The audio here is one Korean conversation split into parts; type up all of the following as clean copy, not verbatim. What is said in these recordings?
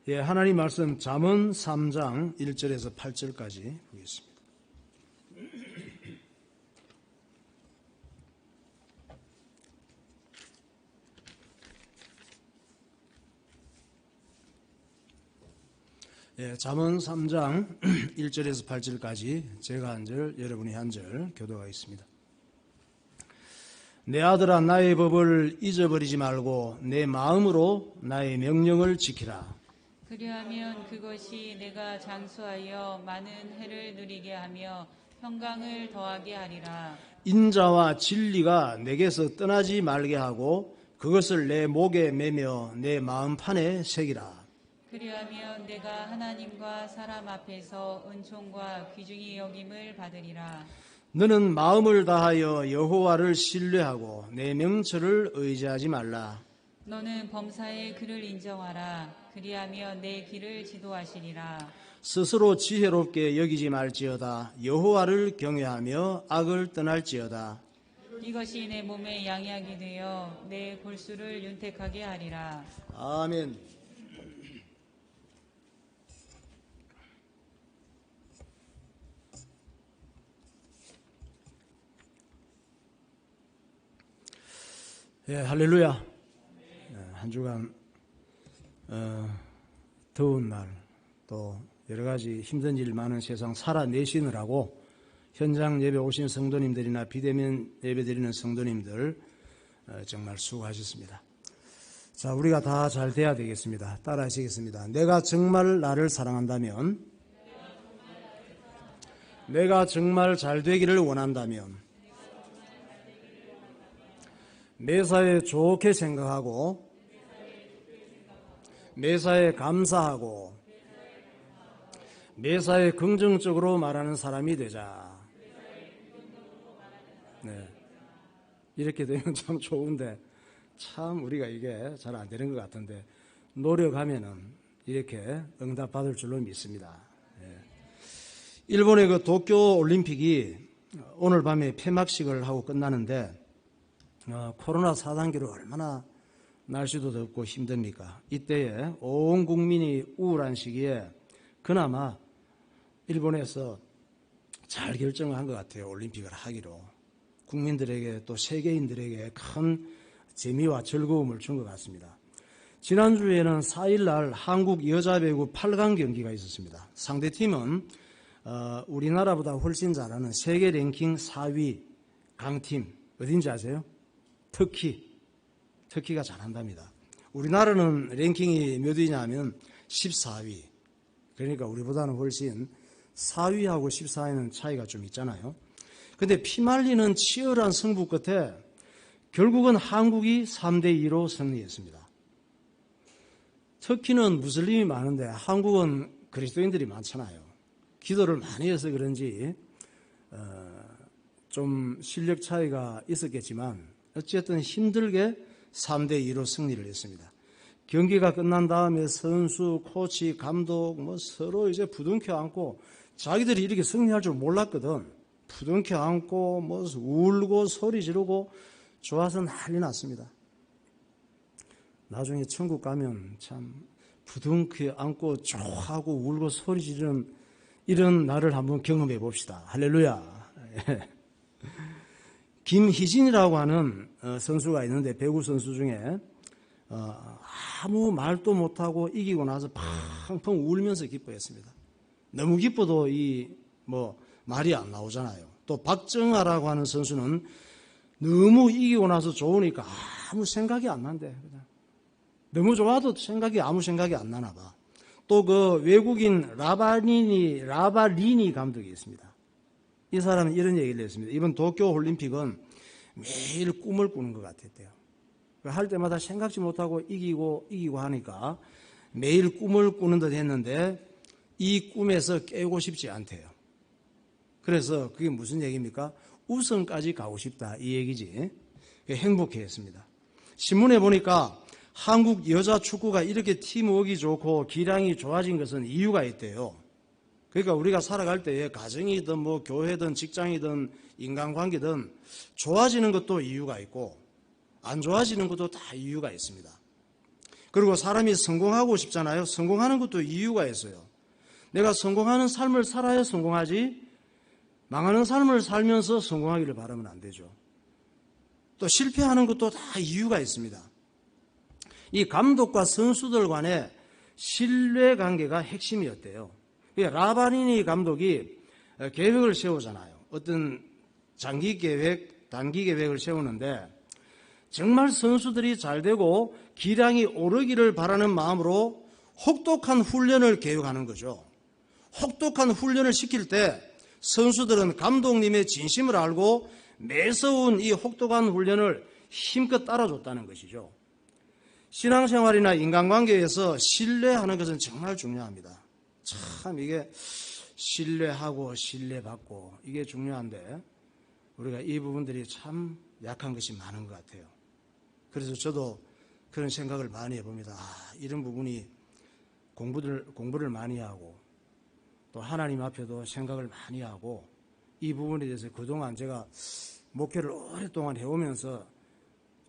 예, 하나님 말씀 잠언 3장 1절에서 8절까지 보겠습니다. 예, 잠언 3장 1절에서 8절까지 제가 한 절, 여러분이 한 절 교도하겠습니다. 내 아들아, 나의 법을 잊어버리지 말고 내 마음으로 나의 명령을 지키라. 그리하면 그것이 내가 장수하여 많은 해를 누리게 하며 평강을 더하게 하리라. 인자와 진리가 내게서 떠나지 말게 하고 그것을 내 목에 매며 내 마음판에 새기라. 그리하면 내가 하나님과 사람 앞에서 은총과 귀중히 여김을 받으리라. 너는 마음을 다하여 여호와를 신뢰하고 내 명철을 의지하지 말라. 너는 범사의 그를 인정하라. 그리하면 내 길을 지도하시리라. 스스로 지혜롭게 여기지 말지어다. 여호와를 경외하며 악을 떠날지어다. 이것이 내 몸에 양약이 되어 내 골수를 윤택하게 하리라. 아멘. 예, 할렐루야. 한 주간 더운 날, 또 여러 가지 힘든 일 많은 세상 살아내시느라고 현장 예배 오신 성도님들이나 비대면 예배 드리는 성도님들 정말 수고하셨습니다. 자, 우리가 다 잘 돼야 되겠습니다. 따라 하시겠습니다. 내가 정말 나를 사랑한다면, 내가 정말 잘 되기를 원한다면, 매사에 좋게 생각하고 매사에 감사하고 매사에 긍정적으로 말하는 사람이 되자. 네. 이렇게 되면 참 좋은데 참 우리가 이게 잘 안 되는 것 같은데 노력하면은 이렇게 응답받을 줄로 믿습니다. 네. 일본의 그 도쿄 올림픽이 오늘 밤에 폐막식을 하고 끝나는데 코로나 4단계로 얼마나 날씨도 덥고 힘듭니까? 이때에 온 국민이 우울한 시기에 그나마 일본에서 잘 결정을 한 것 같아요. 올림픽을 하기로. 국민들에게 또 세계인들에게 큰 재미와 즐거움을 준 것 같습니다. 지난주에는 4일날 한국 여자배구 8강 경기가 있었습니다. 상대팀은 우리나라보다 훨씬 잘하는 세계 랭킹 4위 강팀 어딘지 아세요? 터키가 잘한답니다. 우리나라는 랭킹이 몇 위냐면 14위. 그러니까 우리보다는 훨씬 4위하고 14위는 차이가 좀 있잖아요. 근데 피말리는 치열한 승부 끝에 결국은 한국이 3대2로 승리했습니다. 터키는 무슬림이 많은데 한국은 그리스도인들이 많잖아요. 기도를 많이 해서 그런지 좀 실력 차이가 있었겠지만 어쨌든 힘들게 3대2로 승리를 했습니다. 경기가 끝난 다음에 선수, 코치, 감독 서로 이제 부둥켜 안고 자기들이 이렇게 승리할 줄 몰랐거든. 부둥켜 안고 울고 소리 지르고 좋아서 난리 났습니다. 나중에 천국 가면 참 부둥켜 안고 좋아하고 울고 소리 지르는 이런 날을 한번 경험해 봅시다. 할렐루야. 김희진이라고 하는 선수가 있는데 배구 선수 중에 아무 말도 못하고 이기고 나서 팡팡 울면서 기뻐했습니다. 너무 기뻐도 말이 안 나오잖아요. 또 박정아라고 하는 선수는 너무 이기고 나서 좋으니까 아무 생각이 안 난대. 너무 좋아도 아무 생각이 안 나나 봐. 또 그 외국인 라바리니 감독이 있습니다. 이 사람은 이런 얘기를 했습니다. 이번 도쿄 올림픽은 매일 꿈을 꾸는 것 같았대요. 할 때마다 생각지 못하고 이기고 하니까 매일 꿈을 꾸는 듯 했는데 이 꿈에서 깨고 싶지 않대요. 그래서 그게 무슨 얘기입니까? 우승까지 가고 싶다 이 얘기지. 행복해했습니다. 신문에 보니까 한국 여자 축구가 이렇게 팀워크가 좋고 기량이 좋아진 것은 이유가 있대요. 그러니까 우리가 살아갈 때에 가정이든 교회든 직장이든 인간관계든 좋아지는 것도 이유가 있고 안 좋아지는 것도 다 이유가 있습니다. 그리고 사람이 성공하고 싶잖아요. 성공하는 것도 이유가 있어요. 내가 성공하는 삶을 살아야 성공하지, 망하는 삶을 살면서 성공하기를 바라면 안 되죠. 또 실패하는 것도 다 이유가 있습니다. 이 감독과 선수들 간의 신뢰관계가 핵심이었대요. 라바니니 감독이 계획을 세우잖아요. 어떤 장기 계획, 단기 계획을 세우는데 정말 선수들이 잘 되고 기량이 오르기를 바라는 마음으로 혹독한 훈련을 계획하는 거죠. 혹독한 훈련을 시킬 때 선수들은 감독님의 진심을 알고 매서운 이 혹독한 훈련을 힘껏 따라줬다는 것이죠. 신앙생활이나 인간관계에서 신뢰하는 것은 정말 중요합니다. 참 이게 신뢰하고 신뢰받고 이게 중요한데 우리가 이 부분들이 참 약한 것이 많은 것 같아요. 그래서 저도 그런 생각을 많이 해봅니다. 이런 부분이 공부를 많이 하고 또 하나님 앞에도 생각을 많이 하고 이 부분에 대해서 그동안 제가 목회를 오랫동안 해오면서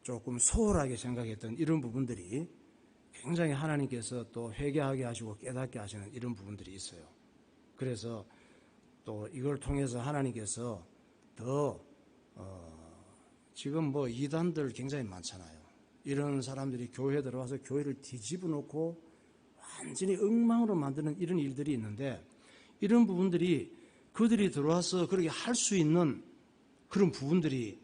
조금 소홀하게 생각했던 이런 부분들이 굉장히 하나님께서 또 회개하게 하시고 깨닫게 하시는 이런 부분들이 있어요. 그래서 또 이걸 통해서 하나님께서 더 지금 뭐 이단들 굉장히 많잖아요. 이런 사람들이 교회에 들어와서 교회를 뒤집어 놓고 완전히 엉망으로 만드는 이런 일들이 있는데 이런 부분들이 그들이 들어와서 그렇게 할 수 있는 그런 부분들이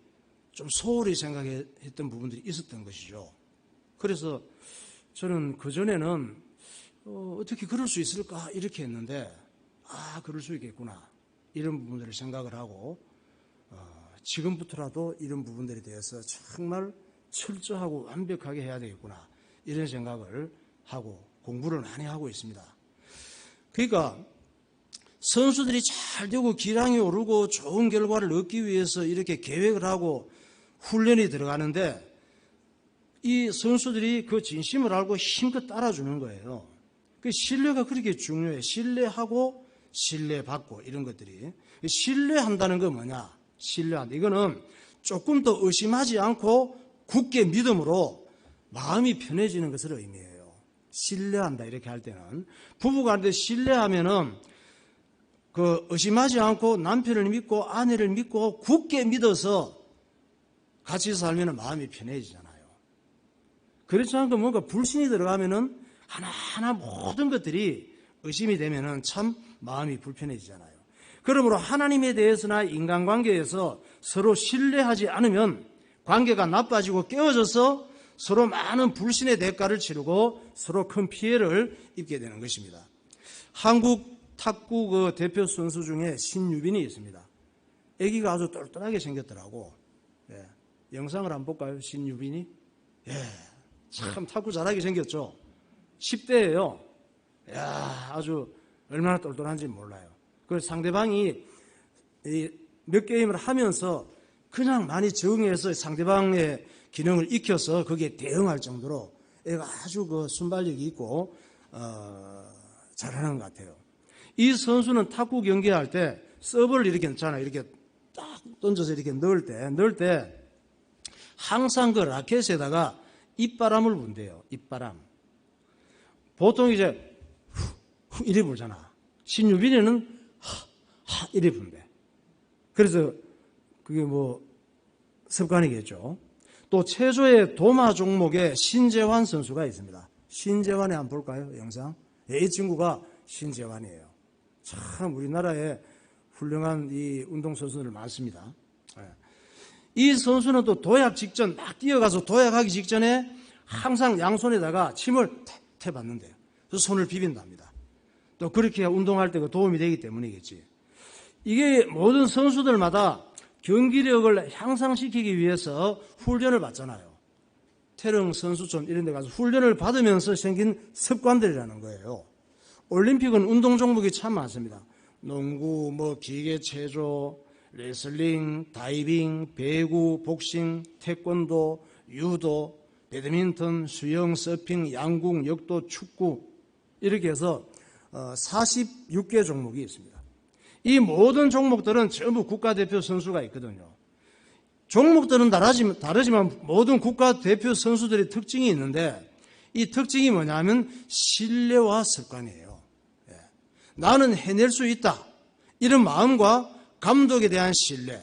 좀 소홀히 생각했던 부분들이 있었던 것이죠. 그래서 저는 그전에는 어떻게 그럴 수 있을까 이렇게 했는데 그럴 수 있겠구나 이런 부분들을 생각을 하고 지금부터라도 이런 부분들에 대해서 정말 철저하고 완벽하게 해야 되겠구나 이런 생각을 하고 공부를 많이 하고 있습니다. 그러니까 선수들이 잘 되고 기량이 오르고 좋은 결과를 얻기 위해서 이렇게 계획을 하고 훈련이 들어가는데 이 선수들이 그 진심을 알고 힘껏 따라주는 거예요. 그 신뢰가 그렇게 중요해요. 신뢰하고 신뢰받고 이런 것들이. 신뢰한다는 건 뭐냐? 신뢰한다. 이거는 조금 더 의심하지 않고 굳게 믿음으로 마음이 편해지는 것을 의미해요. 신뢰한다 이렇게 할 때는 부부간에 신뢰하면은 그 의심하지 않고 남편을 믿고 아내를 믿고 굳게 믿어서 같이 살면 마음이 편해지잖아요. 그렇지 않고 뭔가 불신이 들어가면은 하나하나 모든 것들이 의심이 되면은 참 마음이 불편해지잖아요. 그러므로 하나님에 대해서나 인간관계에서 서로 신뢰하지 않으면 관계가 나빠지고 깨어져서 서로 많은 불신의 대가를 치르고 서로 큰 피해를 입게 되는 것입니다. 한국 탁구 그 대표 선수 중에 신유빈이 있습니다. 아기가 아주 똘똘하게 생겼더라고. 예. 영상을 한번 볼까요? 신유빈이? 예. 참 탁구 잘하게 생겼죠. 10대예요. 야, 아주 얼마나 똘똘한지 몰라요. 그래서 상대방이 몇 게임을 하면서 그냥 많이 적응해서 상대방의 기능을 익혀서 거기에 대응할 정도로 애가 아주 그 순발력이 있고 잘하는 것 같아요. 이 선수는 탁구 경기할 때 서브를 이렇게 넣잖아요. 이렇게 딱 던져서 이렇게 넣을 때 항상 그 라켓에다가 입바람을 분대요. 입바람. 보통 이제 후 이래 불잖아. 신유빈이는 하 이래 분대. 그래서 그게 뭐 습관이겠죠. 또 체조의 도마 종목에 신재환 선수가 있습니다. 신재환에 한번 볼까요? 영상. 이 친구가 신재환이에요. 참 우리나라에 훌륭한 이 운동선수들 많습니다. 이 선수는 또 도약 직전 막 뛰어가서 도약하기 직전에 항상 양손에다가 침을 태 받는데요. 그래서 손을 비빈답니다. 또 그렇게 운동할 때 도움이 되기 때문이겠지. 이게 모든 선수들마다 경기력을 향상시키기 위해서 훈련을 받잖아요. 태릉 선수촌 이런 데 가서 훈련을 받으면서 생긴 습관들이라는 거예요. 올림픽은 운동 종목이 참 많습니다. 농구, 기계체조, 레슬링, 다이빙, 배구, 복싱, 태권도, 유도, 배드민턴, 수영, 서핑, 양궁, 역도, 축구 이렇게 해서 46개 종목이 있습니다. 이 모든 종목들은 전부 국가대표 선수가 있거든요. 종목들은 다르지만 모든 국가대표 선수들의 특징이 있는데 이 특징이 뭐냐면 신뢰와 습관이에요. 예. 나는 해낼 수 있다. 이런 마음과 감독에 대한 신뢰.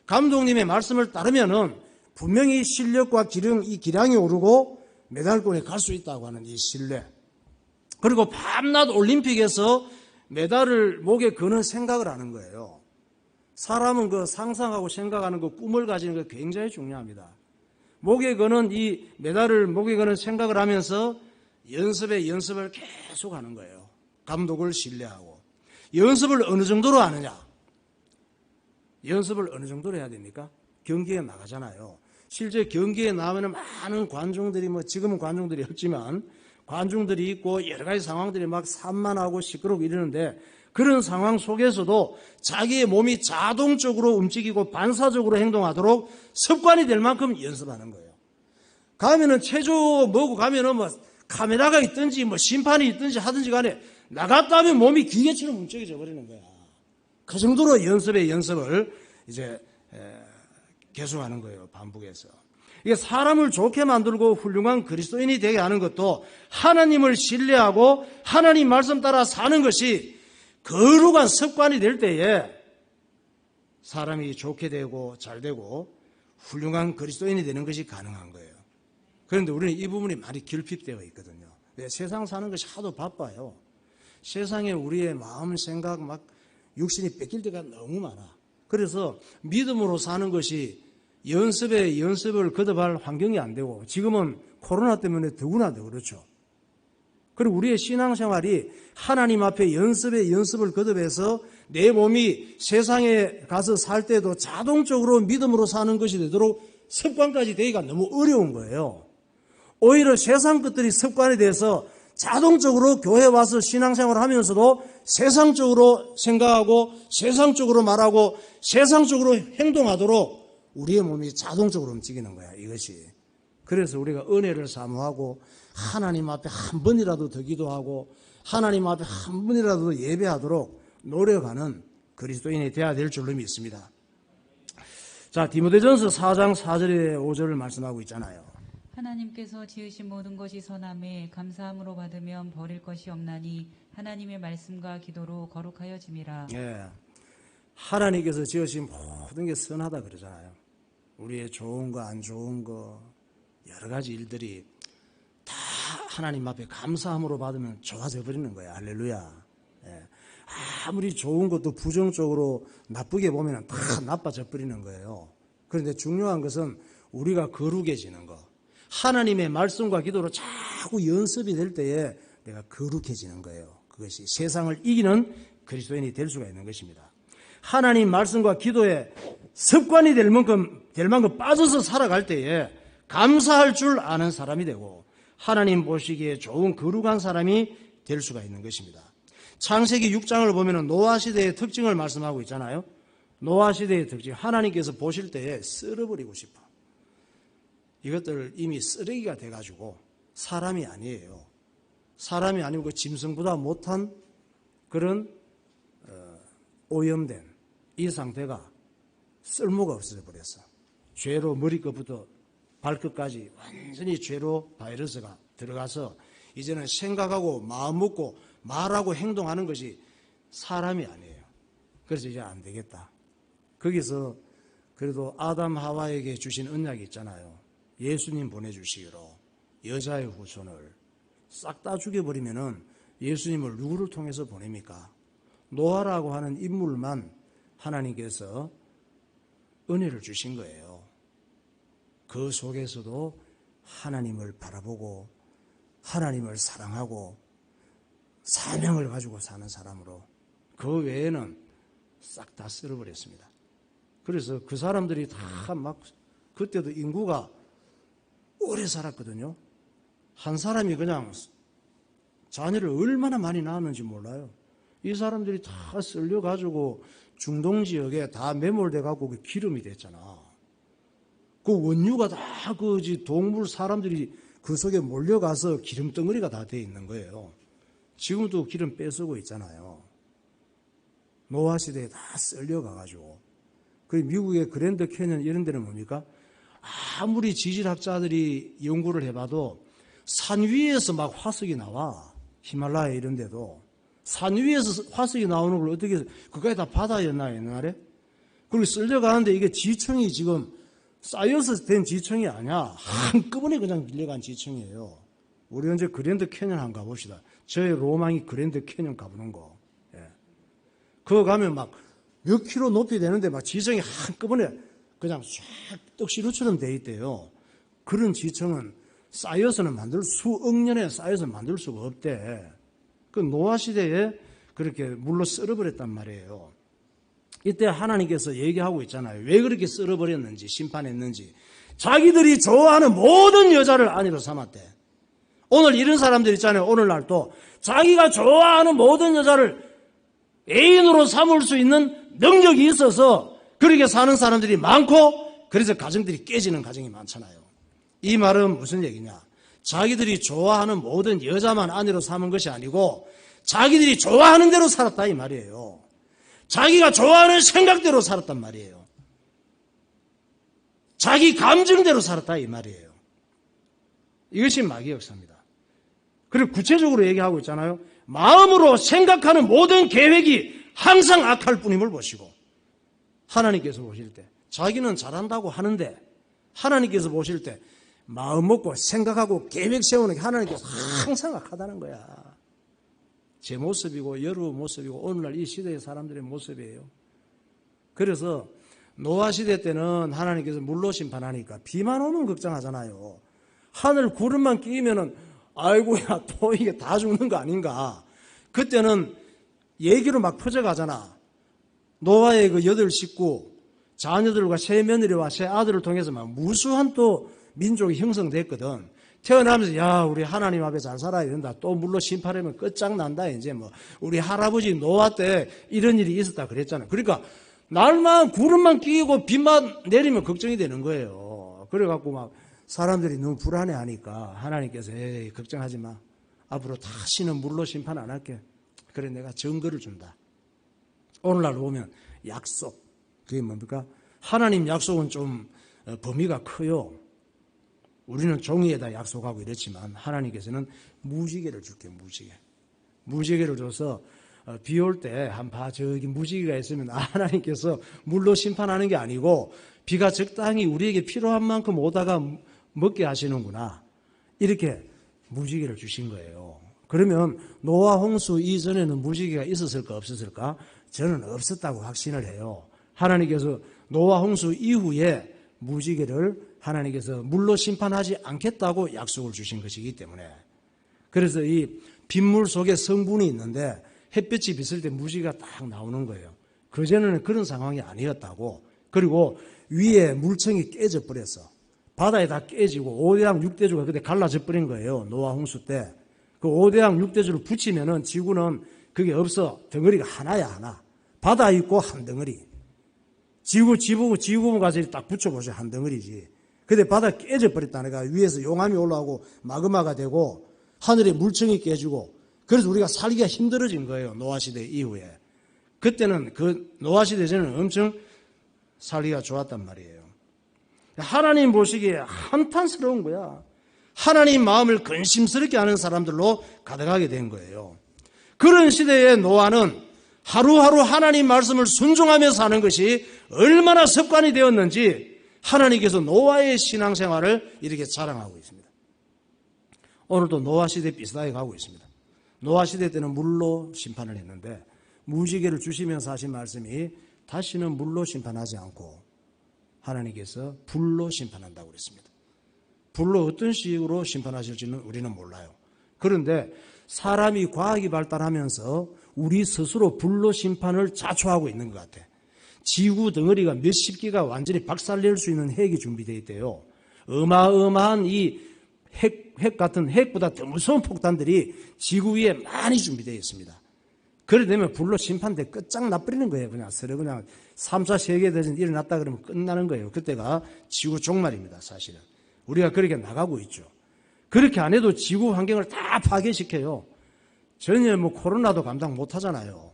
감독님의 말씀을 따르면은 분명히 실력과 이 기량이 오르고 메달권에 갈 수 있다고 하는 이 신뢰. 그리고 밤낮 올림픽에서 메달을 목에 거는 생각을 하는 거예요. 사람은 그 상상하고 생각하는 그 꿈을 가지는 게 굉장히 중요합니다. 목에 거는 이 메달을 목에 거는 생각을 하면서 연습을 계속 하는 거예요. 감독을 신뢰하고. 연습을 어느 정도로 하느냐? 연습을 어느 정도로 해야 됩니까? 경기에 나가잖아요. 실제 경기에 나오면 많은 관중들이 지금은 관중들이 없지만 관중들이 있고 여러 가지 상황들이 막 산만하고 시끄럽고 이러는데 그런 상황 속에서도 자기의 몸이 자동적으로 움직이고 반사적으로 행동하도록 습관이 될 만큼 연습하는 거예요. 가면은 체조 뭐고 가면은 카메라가 있든지 심판이 있든지 하든지 간에 나갔다 하면 몸이 기계처럼 움직여져 버리는 거야. 그 정도로 연습을 이제 계속하는 거예요. 반복해서. 이게 사람을 좋게 만들고 훌륭한 그리스도인이 되게 하는 것도 하나님을 신뢰하고 하나님 말씀 따라 사는 것이 거룩한 습관이 될 때에 사람이 좋게 되고 잘 되고 훌륭한 그리스도인이 되는 것이 가능한 거예요. 그런데 우리는 이 부분이 많이 결핍되어 있거든요. 왜? 세상 사는 것이 하도 바빠요. 세상에 우리의 마음, 생각, 육신이 뺏길 때가 너무 많아. 그래서 믿음으로 사는 것이 연습을 거듭할 환경이 안 되고 지금은 코로나 때문에 더구나 더 그렇죠. 그리고 우리의 신앙생활이 하나님 앞에 연습을 거듭해서 내 몸이 세상에 가서 살 때도 자동적으로 믿음으로 사는 것이 되도록 습관까지 되기가 너무 어려운 거예요. 오히려 세상 것들이 습관이 돼서 자동적으로 교회 와서 신앙생활을 하면서도 세상적으로 생각하고 세상적으로 말하고 세상적으로 행동하도록 우리의 몸이 자동적으로 움직이는 거야, 이것이. 그래서 우리가 은혜를 사모하고 하나님 앞에 한 번이라도 더 기도하고 하나님 앞에 한 번이라도 더 예배하도록 노력하는 그리스도인이 되어야 될 줄로 믿습니다. 자, 디모데전서 4장 4절에 5절을 말씀하고 있잖아요. 하나님께서 지으신 모든 것이 선함에 감사함으로 받으면 버릴 것이 없나니 하나님의 말씀과 기도로 거룩하여짐이라. 예, 하나님께서 지으신 모든 게 선하다 그러잖아요. 우리의 좋은 거 안 좋은 거 여러 가지 일들이 다 하나님 앞에 감사함으로 받으면 좋아져 버리는 거예요. 할렐루야. 예. 아무리 좋은 것도 부정적으로 나쁘게 보면 다 나빠져 버리는 거예요. 그런데 중요한 것은 우리가 거룩해지는 거. 하나님의 말씀과 기도로 자꾸 연습이 될 때에 내가 거룩해지는 거예요. 그것이 세상을 이기는 그리스도인이 될 수가 있는 것입니다. 하나님 말씀과 기도에 습관이 될 만큼 빠져서 살아갈 때에 감사할 줄 아는 사람이 되고 하나님 보시기에 좋은 거룩한 사람이 될 수가 있는 것입니다. 창세기 6장을 보면 노아 시대의 특징을 말씀하고 있잖아요. 노아 시대의 특징, 하나님께서 보실 때에 쓸어버리고 싶어. 이것들 이미 쓰레기가 돼가지고 사람이 아니에요. 사람이 아니고 그 짐승보다 못한 그런 오염된 이 상태가 쓸모가 없어져 버렸어. 죄로 머리끝부터 발끝까지 완전히 죄로 바이러스가 들어가서 이제는 생각하고 마음 먹고 말하고 행동하는 것이 사람이 아니에요. 그래서 이제 안 되겠다. 거기서 그래도 아담 하와에게 주신 언약이 있잖아요. 예수님 보내주시기로 여자의 후손을 싹 다 죽여버리면은 예수님을 누구를 통해서 보냅니까? 노아라고 하는 인물만 하나님께서 은혜를 주신 거예요. 그 속에서도 하나님을 바라보고 하나님을 사랑하고 사명을 가지고 사는 사람으로 그 외에는 싹 다 쓸어버렸습니다. 그래서 그 사람들이 다 막 그때도 인구가 오래 살았거든요. 한 사람이 그냥 자녀를 얼마나 많이 낳았는지 몰라요. 이 사람들이 다 쓸려가지고 중동 지역에 다 매몰돼갖고 그 기름이 됐잖아. 그 원유가 다 동물 사람들이 그 속에 몰려가서 기름덩어리가 다 돼 있는 거예요. 지금도 기름 빼쓰고 있잖아요. 노아 시대에 다 쓸려가가지고. 그 미국의 그랜드 캐년 이런 데는 뭡니까? 아무리 지질학자들이 연구를 해봐도 산 위에서 막 화석이 나와. 히말라야 이런 데도. 산 위에서 화석이 나오는 걸 어떻게 해서, 그까지 다 바다였나, 옛날에? 그리고 쓸려가는데 이게 지층이 지금 쌓여서 된 지층이 아니야. 한꺼번에 그냥 밀려간 지층이에요. 우리 언제 그랜드 캐년 한번 가봅시다. 저의 로망이 그랜드 캐년 가보는 거. 예. 그거 가면 막 몇 킬로 높이 되는데 막 지층이 한꺼번에 그냥 쫙 떡시루처럼 돼 있대요. 그런 지층은 쌓여서는 수억 년에 쌓여서 만들 수가 없대. 그 노아 시대에 그렇게 물로 썰어버렸단 말이에요. 이때 하나님께서 얘기하고 있잖아요. 왜 그렇게 썰어버렸는지, 심판했는지. 자기들이 좋아하는 모든 여자를 아내로 삼았대. 오늘 이런 사람들 있잖아요. 오늘날 또 자기가 좋아하는 모든 여자를 애인으로 삼을 수 있는 능력이 있어서 그렇게 사는 사람들이 많고, 그래서 가정들이 깨지는 가정이 많잖아요. 이 말은 무슨 얘기냐? 자기들이 좋아하는 모든 여자만 아내로 삼은 것이 아니고 자기들이 좋아하는 대로 살았다 이 말이에요. 자기가 좋아하는 생각대로 살았단 말이에요. 자기 감정대로 살았다 이 말이에요. 이것이 마귀의 역사입니다. 그리고 구체적으로 얘기하고 있잖아요. 마음으로 생각하는 모든 계획이 항상 악할 뿐임을 보시고, 하나님께서 보실 때 자기는 잘한다고 하는데 하나님께서 보실 때 마음 먹고 생각하고 계획 세우는 게 하나님께서 항상 악하다는 거야. 제 모습이고 여러 모습이고 오늘날 이 시대의 사람들의 모습이에요. 그래서 노아 시대 때는 하나님께서 물로 심판하니까 비만 오면 걱정하잖아요. 하늘 구름만 끼면은 아이고야 또 이게 다 죽는 거 아닌가. 그때는 얘기로 막 퍼져가잖아. 노아의 그 8식구 자녀들과 세 며느리와 세 아들을 통해서 막 무수한 또 민족이 형성됐거든. 태어나면서 야 우리 하나님 앞에 잘 살아야 된다. 또 물로 심판하면 끝장난다. 이제 뭐 우리 할아버지 노아 때 이런 일이 있었다 그랬잖아. 그러니까 날만 구름만 끼고 비만 내리면 걱정이 되는 거예요. 그래갖고 막 사람들이 너무 불안해하니까 하나님께서 에이 걱정하지 마. 앞으로 다시는 물로 심판 안 할게. 그래 내가 증거를 준다. 오늘날 보면 약속. 그게 뭡니까? 하나님 약속은 좀 범위가 커요. 우리는 종이에다 약속하고 이랬지만 하나님께서는 무지개를 줄게. 무지개를 줘서 비 올 때 한 봐 저기 무지개가 있으면 하나님께서 물로 심판하는 게 아니고 비가 적당히 우리에게 필요한 만큼 오다가 먹게 하시는구나. 이렇게 무지개를 주신 거예요. 그러면 노아 홍수 이전에는 무지개가 있었을까 없었을까? 저는 없었다고 확신을 해요. 하나님께서 노아 홍수 이후에 무지개를 하나님께서 물로 심판하지 않겠다고 약속을 주신 것이기 때문에, 그래서 이 빗물 속에 성분이 있는데 햇볕이 비칠 때 무지개가 딱 나오는 거예요. 그전에는 그런 상황이 아니었다고. 그리고 위에 물청이 깨져 버렸어. 바다에 다 깨지고 5대양 6대주가 그때 갈라져 버린 거예요. 노아 홍수 때. 그 5대양 6대주를 붙이면은 지구는 그게 없어. 덩어리가 하나야 하나. 바다 있고 한 덩어리. 지구본 가서 딱 붙여보세요. 한 덩어리지. 근데 바다 깨져 버렸다니까. 위에서 용암이 올라오고 마그마가 되고 하늘에 물청이 깨지고, 그래서 우리가 살기가 힘들어진 거예요. 노아 시대 이후에. 그때는 그 노아 시대 전에는 엄청 살기가 좋았단 말이에요. 하나님 보시기에 한탄스러운 거야. 하나님 마음을 근심스럽게 하는 사람들로 가득하게 된 거예요. 그런 시대에 노아는 하루하루 하나님 말씀을 순종하며 사는 것이 얼마나 습관이 되었는지 하나님께서 노아의 신앙생활을 이렇게 자랑하고 있습니다. 오늘도 노아 시대 비슷하게 가고 있습니다. 노아 시대 때는 물로 심판을 했는데 무지개를 주시면서 하신 말씀이 다시는 물로 심판하지 않고 하나님께서 불로 심판한다고 그랬습니다. 불로 어떤 식으로 심판하실지는 우리는 몰라요. 그런데 사람이 과학이 발달하면서 우리 스스로 불로 심판을 자초하고 있는 것 같아. 지구 덩어리가 몇십 개가 완전히 박살낼 수 있는 핵이 준비되어 있대요. 어마어마한 이 핵 같은 핵보다 더 무서운 폭탄들이 지구 위에 많이 준비되어 있습니다. 그래 되면 불로 심판돼 끝장나버리는 거예요. 그냥 서로 그냥 3차 세계대전이 일어났다 그러면 끝나는 거예요. 그때가 지구 종말입니다. 사실은. 우리가 그렇게 나가고 있죠. 그렇게 안 해도 지구 환경을 다 파괴시켜요. 전혀 뭐 코로나도 감당 못 하잖아요.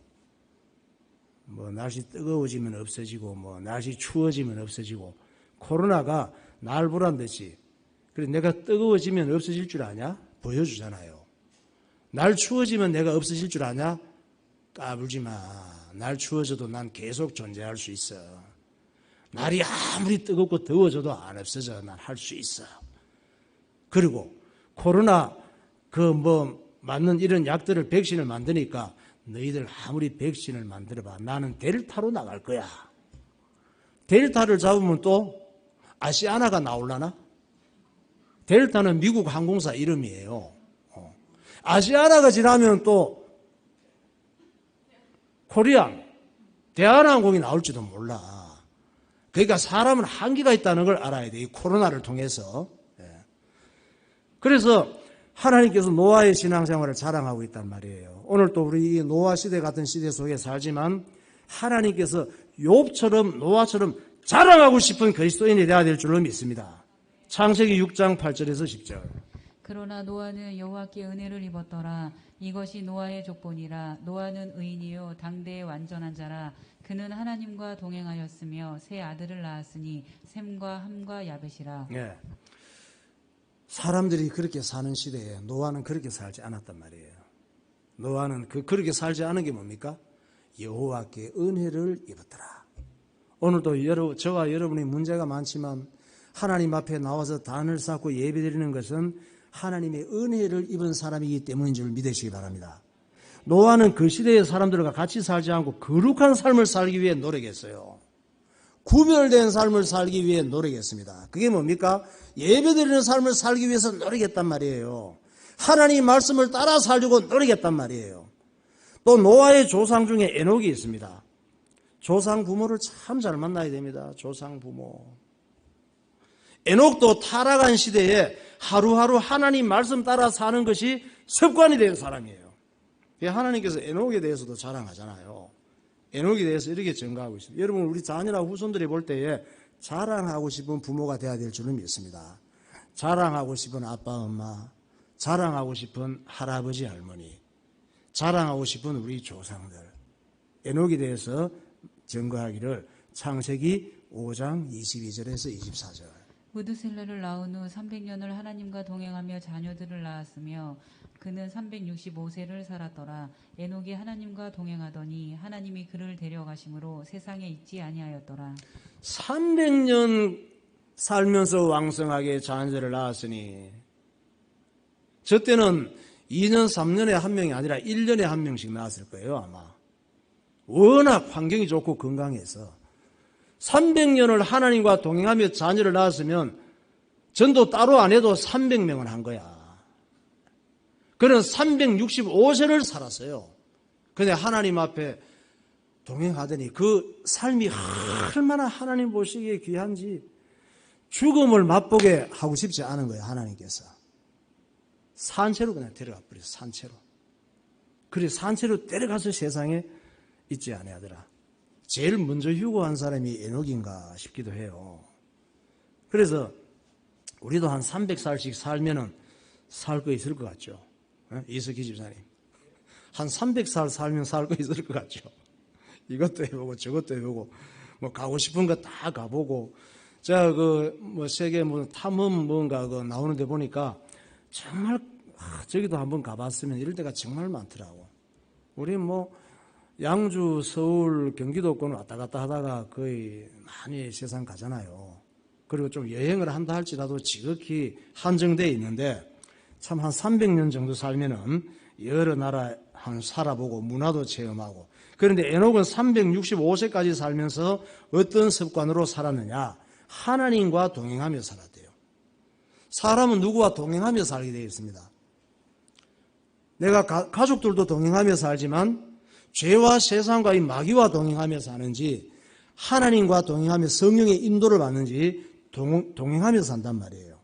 뭐 날씨 뜨거워지면 없어지고 뭐 날씨 추워지면 없어지고, 코로나가 날 보란 듯이. 그래 내가 뜨거워지면 없어질 줄 아냐? 보여주잖아요. 날 추워지면 내가 없어질 줄 아냐? 까불지 마. 날 추워져도 난 계속 존재할 수 있어. 날이 아무리 뜨겁고 더워져도 안 없어져. 난 할 수 있어. 그리고 코로나 맞는 이런 약들을 백신을 만드니까 너희들 아무리 백신을 만들어봐. 나는 델타로 나갈 거야. 델타를 잡으면 또 아시아나가 나올라나? 델타는 미국 항공사 이름이에요. 아시아나가 지나면 또 코리안, 대한항공이 나올지도 몰라. 그러니까 사람은 한계가 있다는 걸 알아야 돼. 이 코로나를 통해서. 그래서 하나님께서 노아의 신앙생활을 자랑하고 있단 말이에요. 오늘 또 우리 이 노아 시대 같은 시대 속에 살지만 하나님께서 욥처럼 노아처럼 자랑하고 싶은 그리스도인이 되어야 될 줄로 믿습니다. 창세기 6장 8절에서 10절. 그러나 노아는 여호와께 은혜를 입었더라. 이것이 노아의 족본이라. 노아는 의인이요 당대의 완전한 자라. 그는 하나님과 동행하였으며 세 아들을 낳았으니 셈과 함과 야벳이라. 네. 사람들이 그렇게 사는 시대에 노아는 그렇게 살지 않았단 말이에요. 노아는 그렇게 살지 않은 게 뭡니까? 여호와께 은혜를 입었더라. 오늘도 저와 여러분이 문제가 많지만 하나님 앞에 나와서 단을 쌓고 예배드리는 것은 하나님의 은혜를 입은 사람이기 때문인 줄 믿으시기 바랍니다. 노아는 그 시대의 사람들과 같이 살지 않고 거룩한 삶을 살기 위해 노력했어요. 구별된 삶을 살기 위해 노력했습니다. 그게 뭡니까? 예배드리는 삶을 살기 위해서 노력했단 말이에요. 하나님 말씀을 따라 살려고 노력했단 말이에요. 또 노아의 조상 중에 에녹이 있습니다. 조상 부모를 참 잘 만나야 됩니다. 조상 부모. 에녹도 타락한 시대에 하루하루 하나님 말씀 따라 사는 것이 습관이 된 사람이에요. 하나님께서 에녹에 대해서도 자랑하잖아요. 에녹에 대해서 이렇게 증거하고 있습니다. 여러분 우리 자녀나 후손들이 볼 때에 자랑하고 싶은 부모가 되어야 될 줄은 믿습니다. 자랑하고 싶은 아빠 엄마, 자랑하고 싶은 할아버지 할머니, 자랑하고 싶은 우리 조상들. 에녹에 대해서 증거하기를 창세기 5장 22절에서 24절. 무드셀라를 낳은 후 300년을 하나님과 동행하며 자녀들을 낳았으며 그는 365세를 살았더라. 에녹이 하나님과 동행하더니 하나님이 그를 데려가심으로 세상에 있지 아니하였더라. 300년 살면서 왕성하게 자녀를 낳았으니 저 때는 2년 3년에 한 명이 아니라 1년에 한 명씩 낳았을 거예요 아마. 워낙 환경이 좋고 건강해서 300년을 하나님과 동행하며 자녀를 낳았으면 전도 따로 안 해도 300명은 한 거야. 그는 365세를 살았어요. 근데 하나님 앞에 동행하더니 그 삶이 얼마나 하나님 보시기에 귀한지 죽음을 맛보게 하고 싶지 않은 거예요. 하나님께서. 산채로 그냥 데려가 버렸어요. 산채로. 그래 산채로 데려가서 세상에 있지 아니하더라. 제일 먼저 휴거한 사람이 에녹인가 싶기도 해요. 그래서 우리도 한 300살씩 살면은 살 거 있을 것 같죠. 이석희 집사님. 한 300살 살면 살 거 있을 것 같죠. 이것도 해보고 저것도 해보고 뭐 가고 싶은 거 다 가보고 제가 세계 탐험 뭔가 나오는데 보니까 정말 저기도 한번 가봤으면 이럴 때가 정말 많더라고. 우리 양주, 서울, 경기도권 왔다 갔다 하다가 거의 많이 세상 가잖아요. 그리고 좀 여행을 한다 할지라도 지극히 한정되어 있는데 참 한 300년 정도 살면은 여러 나라 살아보고 문화도 체험하고. 그런데 에녹은 365세까지 살면서 어떤 습관으로 살았느냐? 하나님과 동행하며 살았대요. 사람은 누구와 동행하며 살게 되어 있습니다. 내가 가족들도 동행하며 살지만 죄와 세상과 이 마귀와 동행하며 사는지 하나님과 동행하며 성령의 인도를 받는지 동행하며 산단 말이에요.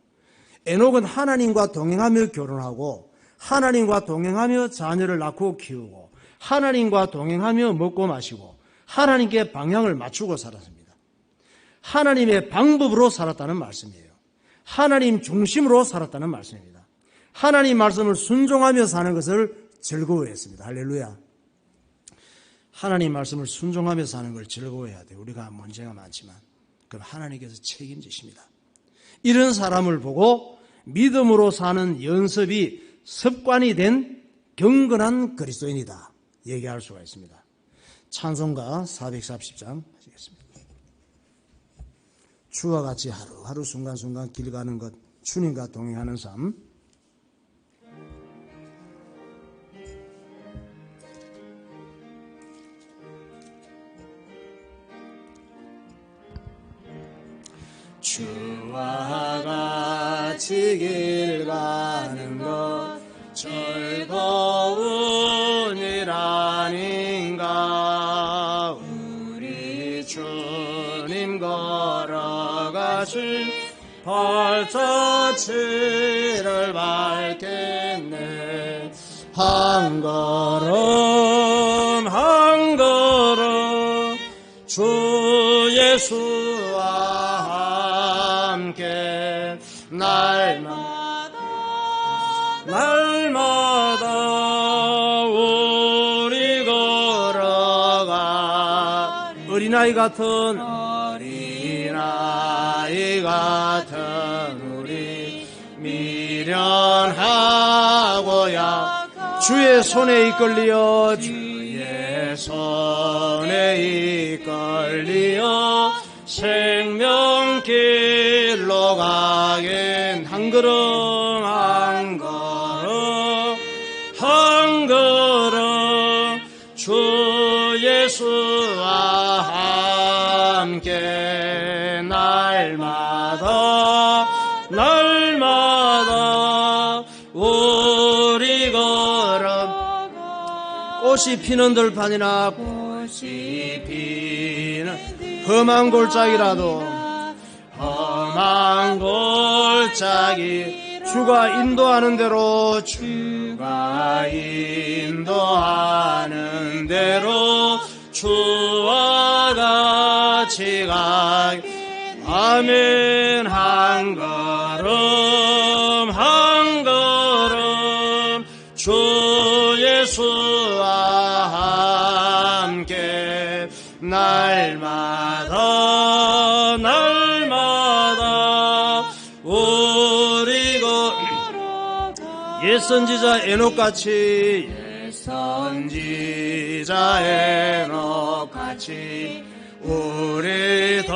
에녹은 하나님과 동행하며 결혼하고 하나님과 동행하며 자녀를 낳고 키우고 하나님과 동행하며 먹고 마시고 하나님께 방향을 맞추고 살았습니다. 하나님의 방법으로 살았다는 말씀이에요. 하나님 중심으로 살았다는 말씀입니다. 하나님 말씀을 순종하며 사는 것을 즐거워했습니다. 할렐루야. 하나님 말씀을 순종하며 사는 걸 즐거워해야 돼요. 우리가 문제가 많지만 그럼 하나님께서 책임지십니다. 이런 사람을 보고 믿음으로 사는 연습이 습관이 된 경건한 그리스도인이다 얘기할 수가 있습니다. 찬송가 440장 하시겠습니다. 주와 같이 하루하루 순간순간 길 가는 것, 주님과 동행하는 삶. 주와 같이 길 가는 것 즐거운 일 아닌가. 우리 주님 걸어가신 발자취를 밟겠네. 한 걸음 한 걸음 주 예수와 함께 날마다 우리 걸어가. 어린아이 같은 우리 미련하고야 주의 손에 이끌리어 생명길로 가긴 한 걸음 한 걸음 주 예수와 함께 날마다 우리 걸음. 꽃이 피는 들판이나 꽃이 피는 험한 골짜기 주가 인도하는 대로 주와 같이 가기. 아멘. 한 걸음 주 예수와 함께 날마다 우리 옛선지자 에녹같이 우리들도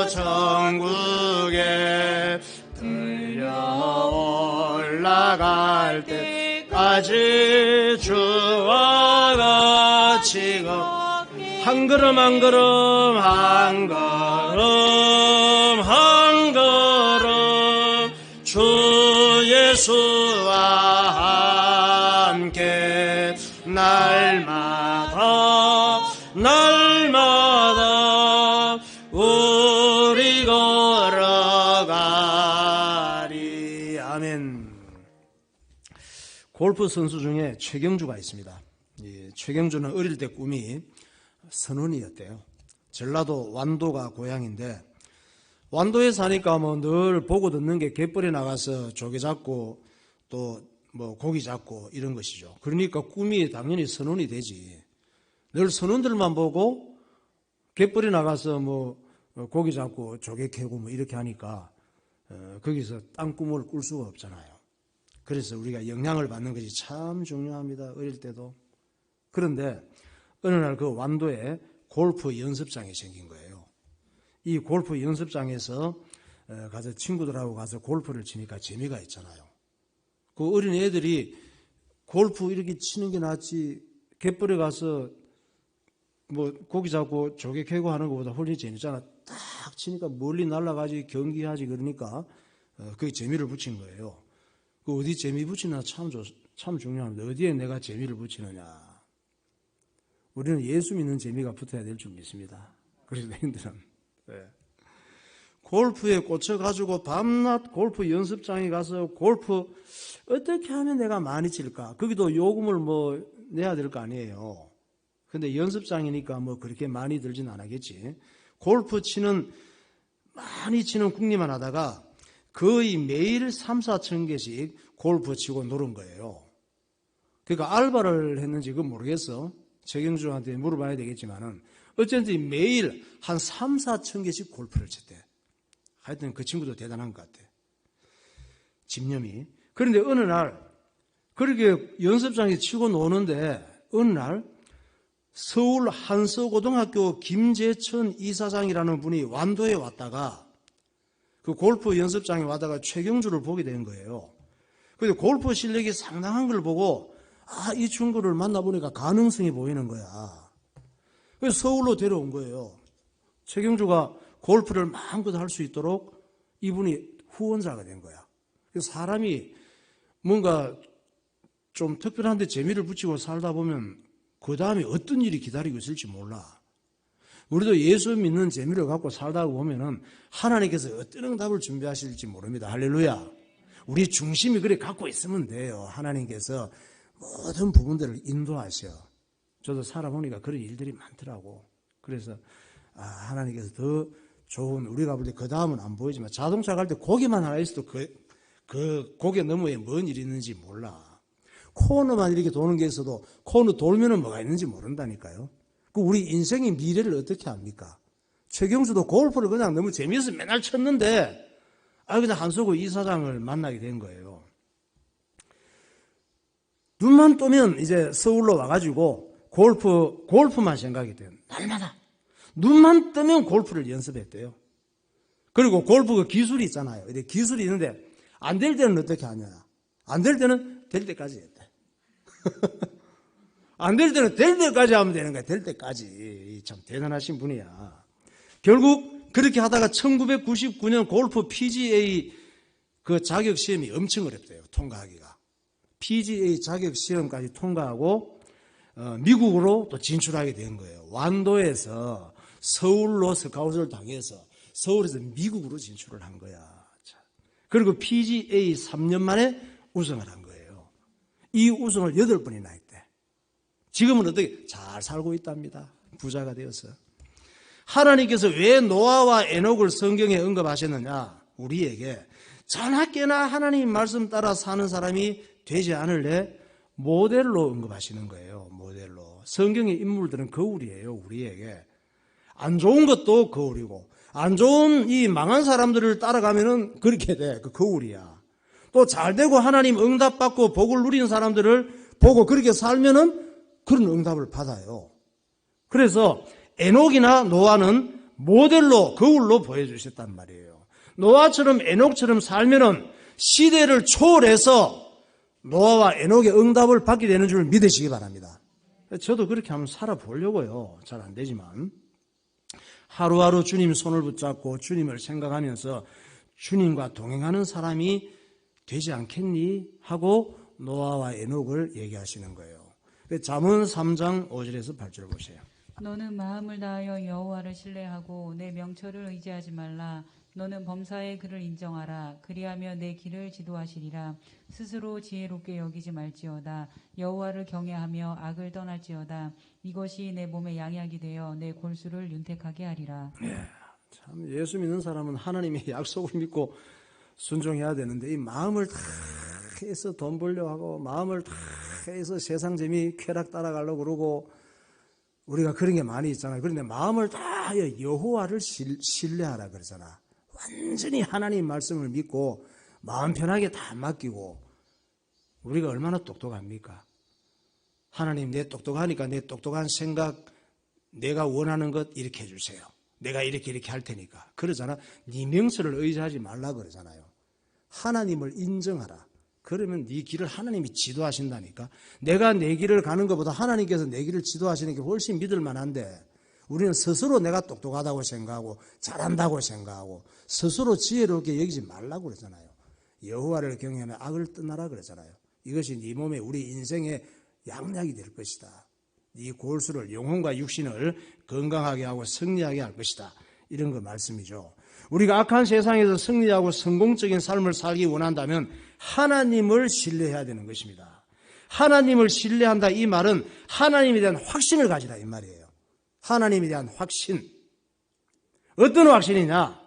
천국에 들려 올라갈 때까지 주와 같이 한 걸음 한 걸음 주 예수와 함께 날마다 우리 걸어가리. 아멘. 골프 선수 중에 최경주가 있습니다. 최경주는 어릴 때 꿈이 선원이었대요. 전라도 완도가 고향인데, 완도에 사니까 뭐 늘 보고 듣는 게 갯벌에 나가서 조개 잡고 또 뭐 고기 잡고 이런 것이죠. 그러니까 꿈이 당연히 선원이 되지. 늘 선원들만 보고 갯벌에 나가서 뭐 고기 잡고 조개 캐고 뭐 이렇게 하니까 거기서 딴 꿈을 꿀 수가 없잖아요. 그래서 우리가 영향을 받는 것이 참 중요합니다. 어릴 때도. 그런데 어느 날 그 완도에 골프 연습장이 생긴 거예요. 이 골프 연습장에서 가서 친구들하고 가서 골프를 치니까 재미가 있잖아요. 그 어린 애들이 골프 이렇게 치는 게 낫지 갯벌에 가서 뭐 고기 잡고 조개 캐고 하는 것보다 훨씬 재밌잖아. 딱 치니까 멀리 날아가지 경기하지. 그러니까 그게 재미를 붙인 거예요. 그 어디 재미 붙이나 참 중요합니다. 어디에 내가 재미를 붙이느냐. 우리는 예수 믿는 재미가 붙어야 될 줄 믿습니다. 그리스도인들은. 네. 골프에 꽂혀가지고 밤낮 골프 연습장에 가서 골프 어떻게 하면 내가 많이 칠까? 거기도 요금을 뭐 내야 될 거 아니에요. 근데 연습장이니까 뭐 그렇게 많이 들진 않았겠지. 골프 많이 치는 궁리만 하다가 거의 매일 3-4천 개씩 골프 치고 노는 거예요. 그러니까 알바를 했는지 그건 모르겠어. 최경주한테 물어봐야 되겠지만은 어쨌든 매일 한 3-4천 개씩 골프를 쳤대. 하여튼 그 친구도 대단한 것 같아. 집념이. 그런데 어느 날 그렇게 연습장에 치고 노는데 어느 날 서울 한서고등학교 김재천 이사장이라는 분이 완도에 왔다가 그 골프 연습장에 왔다가 최경주를 보게 된 거예요. 그래서 골프 실력이 상당한 걸 보고 이 친구를 만나보니까 가능성이 보이는 거야. 그래서 서울로 데려온 거예요. 최경주가 골프를 마음껏 할 수 있도록 이분이 후원자가 된 거야. 그래서 사람이 뭔가 좀 특별한데 재미를 붙이고 살다 보면 그 다음에 어떤 일이 기다리고 있을지 몰라. 우리도 예수 믿는 재미를 갖고 살다 보면은 하나님께서 어떤 응답을 준비하실지 모릅니다. 할렐루야. 우리 중심이 그래 갖고 있으면 돼요. 하나님께서 모든 부분들을 인도하셔. 저도 살아보니까 그런 일들이 많더라고. 그래서 하나님께서 더 좋은, 우리가 볼 때 그 다음은 안 보이지만 자동차 갈 때 고개만 하나 있어도 그 고개 너머에 뭔 일이 있는지 몰라. 코너만 이렇게 도는 게 있어도 코너 돌면은 뭐가 있는지 모른다니까요. 우리 인생의 미래를 어떻게 합니까? 최경수도 골프를 그냥 너무 재미있어서 맨날 쳤는데 그냥 한서구 이사장을 만나게 된 거예요. 눈만 뜨면 이제 서울로 와가지고 골프만 생각이 돼요. 날마다 눈만 뜨면 골프를 연습했대요. 그리고 골프 그 기술이 있잖아요. 기술이 있는데 안 될 때는 어떻게 하냐? 안 될 때는 될 때까지 했대. 안 될 때는 될 때까지 하면 되는 거야. 될 때까지. 참 대단하신 분이야. 결국 그렇게 하다가 1999년 골프 PGA 그 자격 시험이 엄청 어렵대요. 통과하기가. PGA 자격 시험까지 통과하고 미국으로 또 진출하게 된 거예요. 완도에서 서울로 스카웃을 당해서 서울에서 미국으로 진출을 한 거야. 그리고 PGA 3년 만에 우승을 한 거예요. 이 우승을 8번이나 했대. 지금은 어떻게 잘 살고 있답니다. 부자가 되어서. 하나님께서 왜 노아와 에녹을 성경에 언급하셨느냐? 우리에게 자나깨나 하나님 말씀 따라 사는 사람이 되지 않을래? 모델로 언급하시는 거예요. 모델로. 성경의 인물들은 거울이에요. 우리에게. 안 좋은 것도 거울이고 안 좋은 이 망한 사람들을 따라가면은 그렇게 돼. 그 거울이야. 또 잘되고 하나님 응답받고 복을 누린 사람들을 보고 그렇게 살면은 그런 응답을 받아요. 그래서 에녹이나 노아는 모델로 거울로 보여주셨단 말이에요. 노아처럼 에녹처럼 살면은 시대를 초월해서 노아와 에녹의 응답을 받게 되는 줄 믿으시기 바랍니다. 저도 그렇게 한번 살아보려고요. 잘 안 되지만 하루하루 주님 손을 붙잡고 주님을 생각하면서 주님과 동행하는 사람이 되지 않겠니? 하고 노아와 에녹을 얘기하시는 거예요. 잠언 3장 5절에서 8절 보세요. 너는 마음을 다하여 여호와를 신뢰하고 내 명철을 의지하지 말라. 너는 범사의 그를 인정하라. 그리하며 내 길을 지도하시리라. 스스로 지혜롭게 여기지 말지어다. 여호와를 경외하며 악을 떠날지어다. 이것이 내 몸의 양약이 되어 내 골수를 윤택하게 하리라. 참 예수 믿는 사람은 하나님의 약속을 믿고 순종해야 되는데 이 마음을 다 해서 돈 벌려고 하고 마음을 다 해서 세상 재미 쾌락 따라가려고 그러고 우리가 그런 게 많이 있잖아요. 그런데 마음을 다하여 여호와를 신뢰하라 그러잖아. 완전히 하나님 말씀을 믿고 마음 편하게 다 맡기고 우리가 얼마나 똑똑합니까? 하나님 내 똑똑하니까 내 똑똑한 생각 내가 원하는 것 이렇게 해주세요. 내가 이렇게 할 테니까. 그러잖아. 네 명철을 의지하지 말라 그러잖아요. 하나님을 인정하라. 그러면 네 길을 하나님이 지도하신다니까. 내가 내 길을 가는 것보다 하나님께서 내 길을 지도하시는 게 훨씬 믿을 만한데 우리는 스스로 내가 똑똑하다고 생각하고 잘한다고 생각하고 스스로 지혜롭게 여기지 말라고 그러잖아요. 여호와를 경외하며 악을 떠나라 그러잖아요. 이것이 네 몸에 우리 인생의 양약이 될 것이다. 네 골수를 영혼과 육신을 건강하게 하고 승리하게 할 것이다. 이런 거 말씀이죠. 우리가 악한 세상에서 승리하고 성공적인 삶을 살기 원한다면 하나님을 신뢰해야 되는 것입니다. 하나님을 신뢰한다 이 말은 하나님에 대한 확신을 가지라 이 말이에요. 하나님에 대한 확신. 어떤 확신이냐?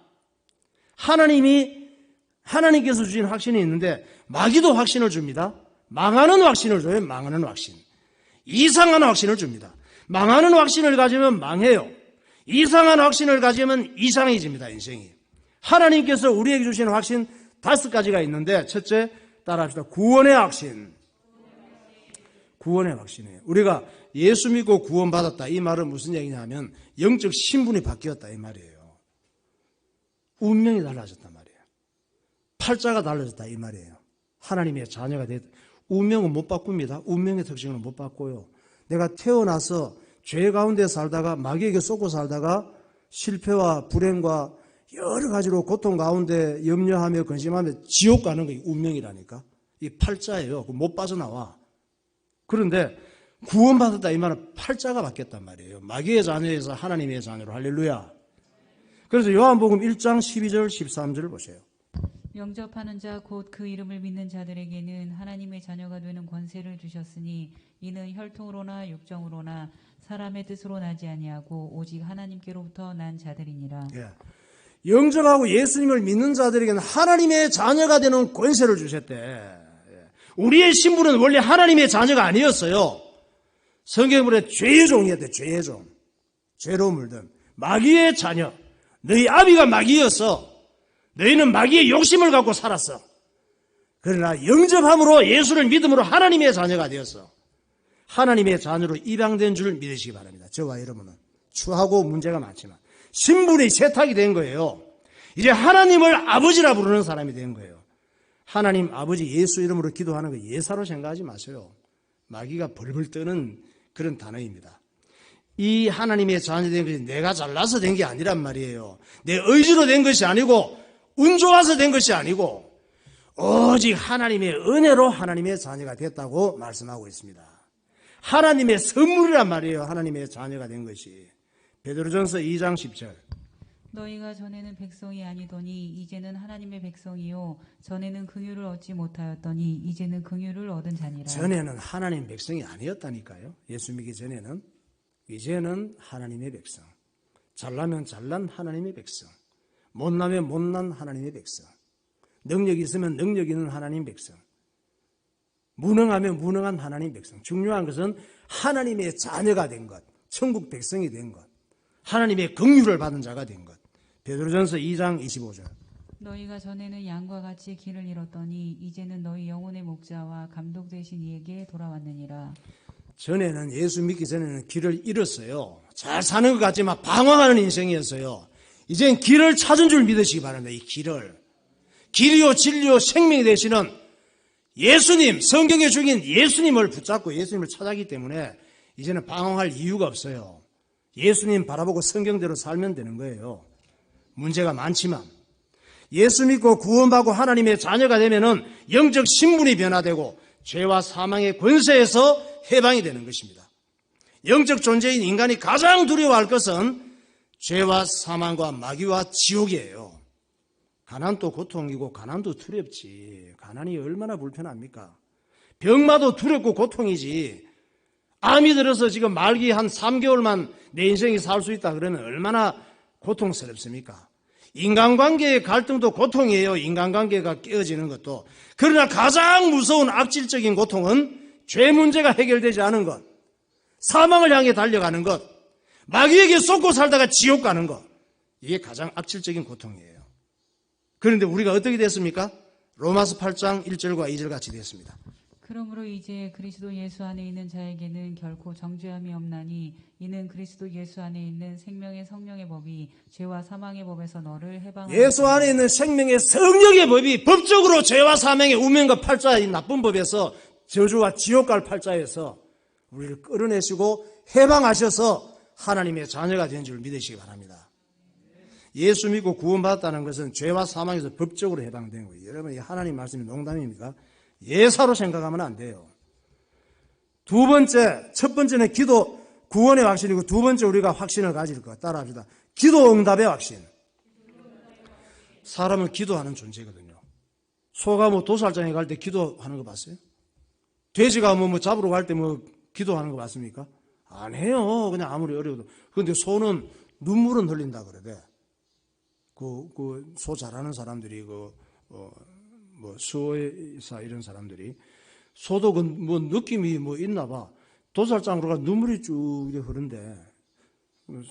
하나님께서 주신 확신이 있는데 마귀도 확신을 줍니다. 망하는 확신을 줘요. 망하는 확신. 이상한 확신을 줍니다. 망하는 확신을 가지면 망해요. 이상한 확신을 가지면 이상해집니다. 인생이. 하나님께서 우리에게 주신 확신 5가지가 있는데 첫째 따라합시다. 구원의 확신. 구원의 확신이에요. 우리가 예수 믿고 구원받았다. 이 말은 무슨 얘기냐면 영적 신분이 바뀌었다 이 말이에요. 운명이 달라졌단 말이에요. 팔자가 달라졌다 이 말이에요. 하나님의 자녀가 됐다. 운명은 못 바꿉니다. 운명의 특징은 못 바꿔요. 내가 태어나서 죄 가운데 살다가 마귀에게 쏟고 살다가 실패와 불행과 여러 가지로 고통 가운데 염려하며 근심하며 지옥 가는 게 운명이라니까. 이 팔자예요. 못 빠져나와. 그런데 구원받았다 이 말은 팔자가 바뀌었단 말이에요. 마귀의 자녀에서 하나님의 자녀로. 할렐루야. 그래서 요한복음 1장 12절 13절을 보세요. 영접하는 자 곧 그 이름을 믿는 자들에게는 하나님의 자녀가 되는 권세를 주셨으니 이는 혈통으로나 육정으로나 사람의 뜻으로 나지 아니하고 오직 하나님께로부터 난 자들이니라. 예. 영접하고 예수님을 믿는 자들에게는 하나님의 자녀가 되는 권세를 주셨대. 예. 우리의 신분은 원래 하나님의 자녀가 아니었어요. 성경에 죄의 종이었대. 죄의 종. 죄로 물든 마귀의 자녀. 너희 아비가 마귀였어. 너희는 마귀의 욕심을 갖고 살았어. 그러나 영접함으로 예수를 믿음으로 하나님의 자녀가 되었어. 하나님의 자녀로 입양된 줄 믿으시기 바랍니다. 저와 여러분은 추하고 문제가 많지만 신분이 세탁이 된 거예요. 이제 하나님을 아버지라 부르는 사람이 된 거예요. 하나님 아버지 예수 이름으로 기도하는 거 예사로 생각하지 마세요. 마귀가 벌벌 떠는 그런 단어입니다. 이 하나님의 자녀 된 것이 내가 잘나서 된 게 아니란 말이에요. 내 의지로 된 것이 아니고 운 좋아서 된 것이 아니고 오직 하나님의 은혜로 하나님의 자녀가 됐다고 말씀하고 있습니다. 하나님의 선물이란 말이에요. 하나님의 자녀가 된 것이. 베드로전서 2장 10절. 너희가 전에는 백성이 아니더니 이제는 하나님의 백성이요 전에는 긍휼을 얻지 못하였더니 이제는 긍휼을 얻은 자니라. 전에는 하나님 백성이 아니었다니까요. 예수 믿기 전에는. 이제는 하나님의 백성. 잘나면 잘난 하나님의 백성. 못나면 못난 하나님의 백성. 능력이 있으면 능력 있는 하나님 백성. 무능하면 무능한 하나님 백성. 중요한 것은 하나님의 자녀가 된 것. 천국 백성이 된 것. 하나님의 긍휼을 받은 자가 된 것. 베드로전서 2장 25절. 너희가 전에는 양과 같이 길을 잃었더니 이제는 너희 영혼의 목자와 감독 되신 이에게 돌아왔느니라. 전에는 예수 믿기 전에는 길을 잃었어요. 잘 사는 것 같지만 방황하는 인생이었어요. 이젠 길을 찾은 줄 믿으시기 바랍니다. 이 길을. 길이요 진리요 생명이 되시는 예수님, 성경에 죽인 예수님을 붙잡고 예수님을 찾았기 때문에 이제는 방황할 이유가 없어요. 예수님 바라보고 성경대로 살면 되는 거예요. 문제가 많지만 예수 믿고 구원받고 하나님의 자녀가 되면은 영적 신분이 변화되고 죄와 사망의 권세에서 해방이 되는 것입니다. 영적 존재인 인간이 가장 두려워할 것은 죄와 사망과 마귀와 지옥이에요. 가난도 고통이고 가난도 두렵지. 가난이 얼마나 불편합니까? 병마도 두렵고 고통이지. 암이 들어서 지금 말기 한 3개월만 내 인생이 살 수 있다 그러면 얼마나 고통스럽습니까? 인간관계의 갈등도 고통이에요. 인간관계가 깨어지는 것도. 그러나 가장 무서운 악질적인 고통은 죄 문제가 해결되지 않은 것, 사망을 향해 달려가는 것, 마귀에게 쏟고 살다가 지옥 가는 것. 이게 가장 악질적인 고통이에요. 그런데 우리가 어떻게 됐습니까? 로마서 8장 1절과 2절 같이 됐습니다. 그러므로 이제 그리스도 예수 안에 있는 자에게는 결코 정죄함이 없나니 이는 그리스도 예수 안에 있는 생명의 성령의 법이 죄와 사망의 법에서 너를 해방하고 예수 안에 있는 생명의 성령의 법이 법적으로 죄와 사망의 운명과 팔자의 나쁜 법에서 저주와 지옥 갈 팔자에서 우리를 끌어내시고 해방하셔서 하나님의 자녀가 된 줄 믿으시기 바랍니다. 예수 믿고 구원받았다는 것은 죄와 사망에서 법적으로 해방된 거예요. 여러분, 이 하나님 말씀이 농담입니까? 예사로 생각하면 안 돼요. 두 번째, 첫 번째는 기도, 구원의 확신이고 두 번째 우리가 확신을 가질 것. 따라합시다. 기도 응답의 확신. 사람은 기도하는 존재거든요. 소가 도살장에 갈 때 기도하는 거 봤어요? 돼지가 잡으러 갈 때 기도하는 거 봤습니까? 안 해요. 그냥 아무리 어려워도. 그런데 소는 눈물은 흘린다 그러대. 소 잘하는 사람들이, 수호사 이런 사람들이. 소도 느낌이 있나 봐. 도살장으로 가 눈물이 쭉 흐른대.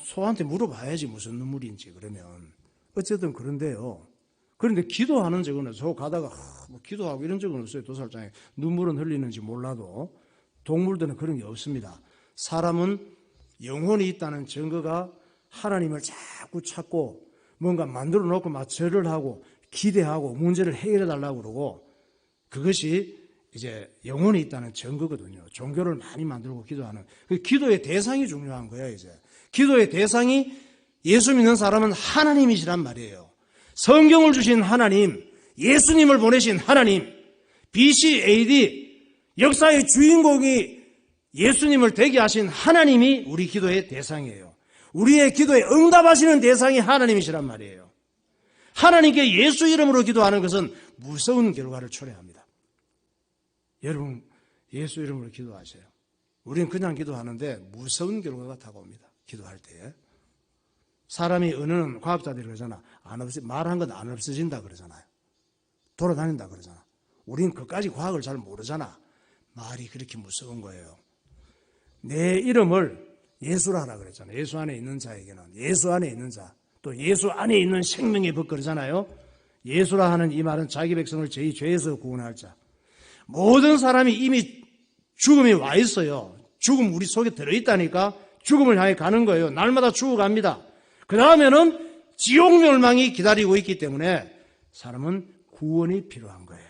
소한테 물어봐야지 무슨 눈물인지, 그러면. 어쨌든 그런데요. 그런데 기도하는 적은 소 가다가 기도하고 이런 적은 없어요. 도살장에. 눈물은 흘리는지 몰라도. 동물들은 그런 게 없습니다. 사람은 영혼이 있다는 증거가 하나님을 자꾸 찾고 뭔가 만들어 놓고 막 절을 하고 기대하고 문제를 해결해 달라고 그러고 그것이 이제 영혼이 있다는 증거거든요. 종교를 많이 만들고 기도하는. 그 기도의 대상이 중요한 거예요, 이제. 기도의 대상이 예수 믿는 사람은 하나님이시란 말이에요. 성경을 주신 하나님, 예수님을 보내신 하나님, BC, AD, 역사의 주인공이 예수님을 되게 하신 하나님이 우리 기도의 대상이에요. 우리의 기도에 응답하시는 대상이 하나님이시란 말이에요. 하나님께 예수 이름으로 기도하는 것은 무서운 결과를 초래합니다. 여러분, 예수 이름으로 기도하세요. 우리는 그냥 기도하는데 무서운 결과가 다가옵니다. 기도할 때에. 사람이 은은 과학자들이 그러잖아. 말한 건 안 없어진다 그러잖아요. 돌아다닌다 그러잖아. 우린 그까지 과학을 잘 모르잖아. 말이 그렇게 무서운 거예요. 내 이름을 예수라 하라 그랬잖아요. 예수 안에 있는 자에게는. 예수 안에 있는 자. 또 예수 안에 있는 생명의 법 그러잖아요. 예수라 하는 이 말은 자기 백성을 저희 죄에서 구원할 자. 모든 사람이 이미 죽음이 와 있어요. 죽음 우리 속에 들어있다니까 죽음을 향해 가는 거예요. 날마다 죽어갑니다. 그 다음에는 지옥 멸망이 기다리고 있기 때문에 사람은 구원이 필요한 거예요.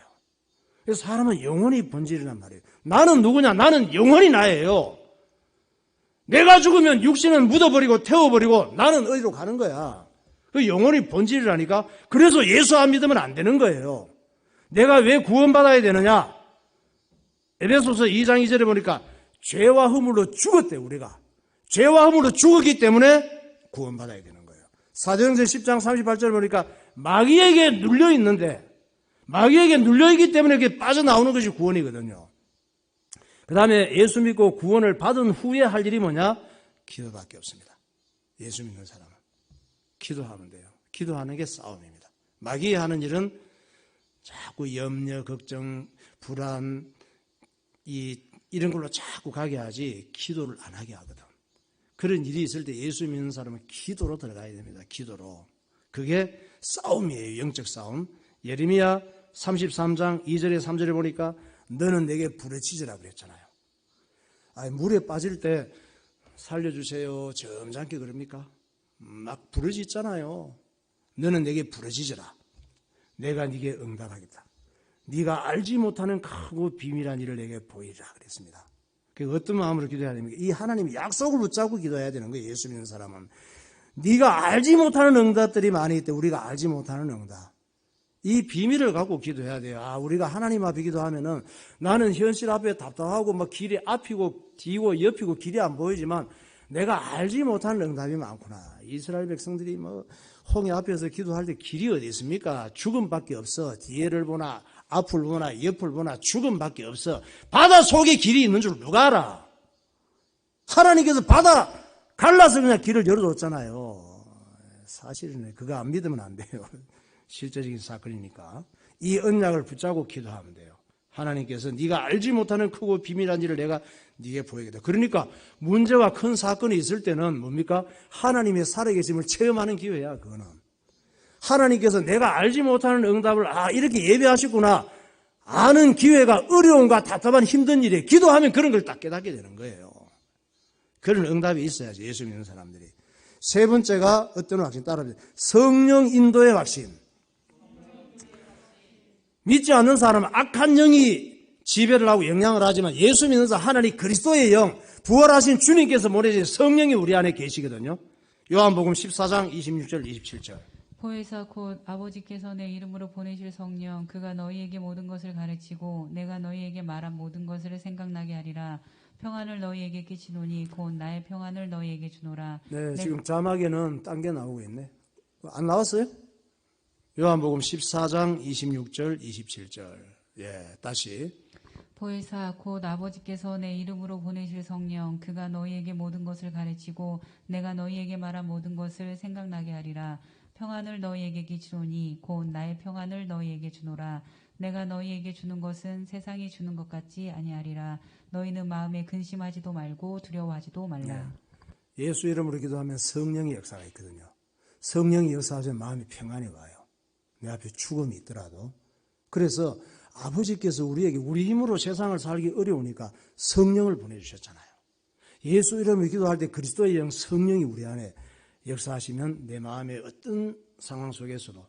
그래서 사람은 영혼이 본질이란 말이에요. 나는 누구냐? 나는 영혼이 나예요. 내가 죽으면 육신은 묻어버리고 태워버리고 나는 어디로 가는 거야. 그 영혼이 본질이라니까. 그래서 예수 안 믿으면 안 되는 거예요. 내가 왜 구원받아야 되느냐? 에베소서 2장 2절에 보니까 죄와 허물로 죽었대 우리가. 죄와 허물로 죽었기 때문에 구원받아야 되는 거예요. 사도행전 10장 38절 보니까 마귀에게 눌려있는데 마귀에게 눌려있기 때문에 그게 빠져나오는 것이 구원이거든요. 그 다음에 예수 믿고 구원을 받은 후에 할 일이 뭐냐? 기도밖에 없습니다. 예수 믿는 사람은 기도하면 돼요. 기도하는 게 싸움입니다. 마귀가 하는 일은 자꾸 염려, 걱정, 불안 이런 걸로 자꾸 가게 하지 기도를 안 하게 하거든. 그런 일이 있을 때 예수 믿는 사람은 기도로 들어가야 됩니다. 기도로. 그게 싸움이에요. 영적 싸움. 예레미야 33장 2절에 3절에 보니까 너는 내게 부르짖으라 그랬잖아요. 물에 빠질 때 살려주세요. 점잖게 그럽니까? 막 부르짖잖아요. 너는 내게 부르짖으라. 내가 네게 응답하겠다. 네가 알지 못하는 크고 비밀한 일을 내게 보이라 그랬습니다. 그 어떤 마음으로 기도해야 됩니까? 이 하나님의 약속을 붙잡고 기도해야 되는 거예요. 예수 믿는 사람은. 네가 알지 못하는 응답들이 많이 있대. 우리가 알지 못하는 응답. 이 비밀을 갖고 기도해야 돼요. 우리가 하나님 앞에 기도하면은 나는 현실 앞에 답답하고 막 길이 앞이고 뒤고 옆이고 길이 안 보이지만 내가 알지 못하는 응답이 많구나. 이스라엘 백성들이 홍해 앞에서 기도할 때 길이 어디 있습니까? 죽음밖에 없어. 뒤를 보나 앞을 보나 옆을 보나 죽음밖에 없어. 바다 속에 길이 있는 줄 누가 알아? 하나님께서 바다 갈라서 그냥 길을 열어줬잖아요. 사실은 그거 안 믿으면 안 돼요. 실제적인 사건이니까. 이 언약을 붙잡고 기도하면 돼요. 하나님께서 네가 알지 못하는 크고 비밀한 일을 내가 네게 보이겠다. 그러니까 문제와 큰 사건이 있을 때는 뭡니까? 하나님의 살아계심을 체험하는 기회야. 그거는. 하나님께서 내가 알지 못하는 응답을 이렇게 예배하셨구나. 아는 기회가 어려움과 답답한 힘든 일에 기도하면 그런 걸 딱 깨닫게 되는 거예요. 그런 응답이 있어야지. 예수 믿는 사람들이. 세 번째가 어떤 확신 따라합니다. 성령 인도의 확신. 믿지 않는 사람은 악한 영이 지배를 하고 영향을 하지만 예수 믿는 사람 하나님 그리스도의 영, 부활하신 주님께서 보내신 성령이 우리 안에 계시거든요. 요한복음 14장 26절 27절. 보혜사 곧 아버지께서 내 이름으로 보내실 성령 그가 너희에게 모든 것을 가르치고 내가 너희에게 말한 모든 것을 생각나게 하리라. 평안을 너희에게 끼치노니 곧 나의 평안을 너희에게 주노라. 네, 지금 자막에는 딴 게 나오고 있네. 안 나왔어요? 요한복음 14장 26절 27절. 다시. 보혜사 곧 아버지께서 내 이름으로 보내실 성령 그가 너희에게 모든 것을 가르치고 내가 너희에게 말한 모든 것을 생각나게 하리라. 평안을 너희에게 끼치노니 곧 나의 평안을 너희에게 주노라. 내가 너희에게 주는 것은 세상이 주는 것 같지 아니하리라. 너희는 마음에 근심하지도 말고 두려워하지도 말라. 예수 이름으로 기도하면 성령의 역사가 있거든요. 성령이 역사하면 마음이 평안이 와요. 내 앞에 죽음이 있더라도. 그래서 아버지께서 우리에게 우리 힘으로 세상을 살기 어려우니까 성령을 보내주셨잖아요. 예수 이름으로 기도할 때 그리스도의 영 성령이 우리 안에 역사하시면 내 마음의 어떤 상황 속에서도,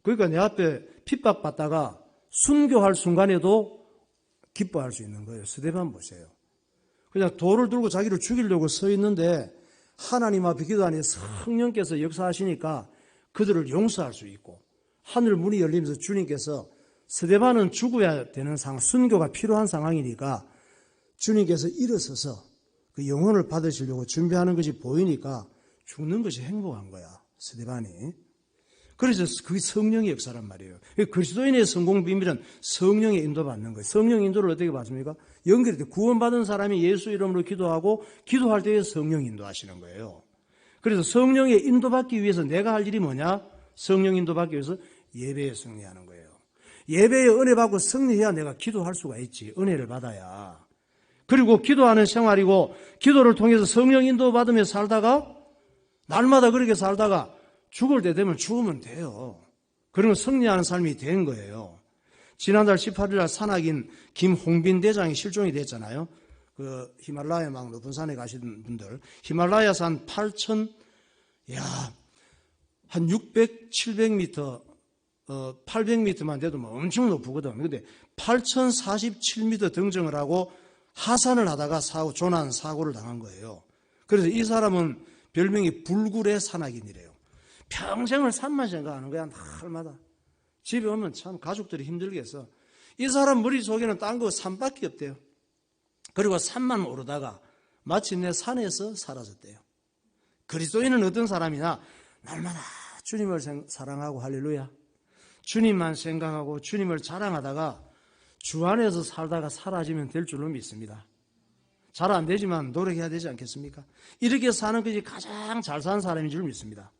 그러니까 내 앞에 핍박받다가 순교할 순간에도 기뻐할 수 있는 거예요. 스데반 보세요. 그냥 돌을 들고 자기를 죽이려고 서 있는데 하나님 앞에 기도하니 성령께서 역사하시니까 그들을 용서할 수 있고, 하늘 문이 열리면서 주님께서, 스데반은 죽어야 되는 상황, 순교가 필요한 상황이니까 주님께서 일어서서 그 영혼을 받으시려고 준비하는 것이 보이니까 죽는 것이 행복한 거야, 스데반이. 그래서 그게 성령의 역사란 말이에요. 그리스도인의 성공 비밀은 성령의 인도받는 거예요. 성령 인도를 어떻게 받습니까? 연결이 돼. 구원받은 사람이 예수 이름으로 기도하고 기도할 때에 성령 인도하시는 거예요. 그래서 성령의 인도받기 위해서 내가 할 일이 뭐냐? 성령 인도받기 위해서 예배에 승리하는 거예요. 예배에 은혜 받고 승리해야 내가 기도할 수가 있지. 은혜를 받아야. 그리고 기도하는 생활이고, 기도를 통해서 성령 인도받으며 살다가, 날마다 그렇게 살다가 죽을 때 되면 죽으면 돼요. 그러면 승리하는 삶이 된 거예요. 지난달 18일 날 산악인 김홍빈 대장이 실종이 됐잖아요. 그 히말라야 막 높은 산에 가시는 분들, 히말라야 산 800, 700m, 800m만 돼도 뭐 엄청 높거든. 근데 8047m 등정을 하고 하산을 하다가 조난 사고를 당한 거예요. 그래서 이 사람은 별명이 불굴의 산악인이래요. 평생을 산만 생각하는 거야, 날마다. 집에 오면 참 가족들이 힘들겠어. 이 사람 머릿속에는 딴 거 산밖에 없대요. 그리고 산만 오르다가 마침내 산에서 사라졌대요. 그리스도인은 어떤 사람이냐? 날마다 주님을 사랑하고 할렐루야. 주님만 생각하고 주님을 자랑하다가 주 안에서 살다가 사라지면 될 줄로 믿습니다. 잘 안 되지만 노력해야 되지 않겠습니까? 이렇게 사는 것이 가장 잘 사는 사람인 줄 믿습니다.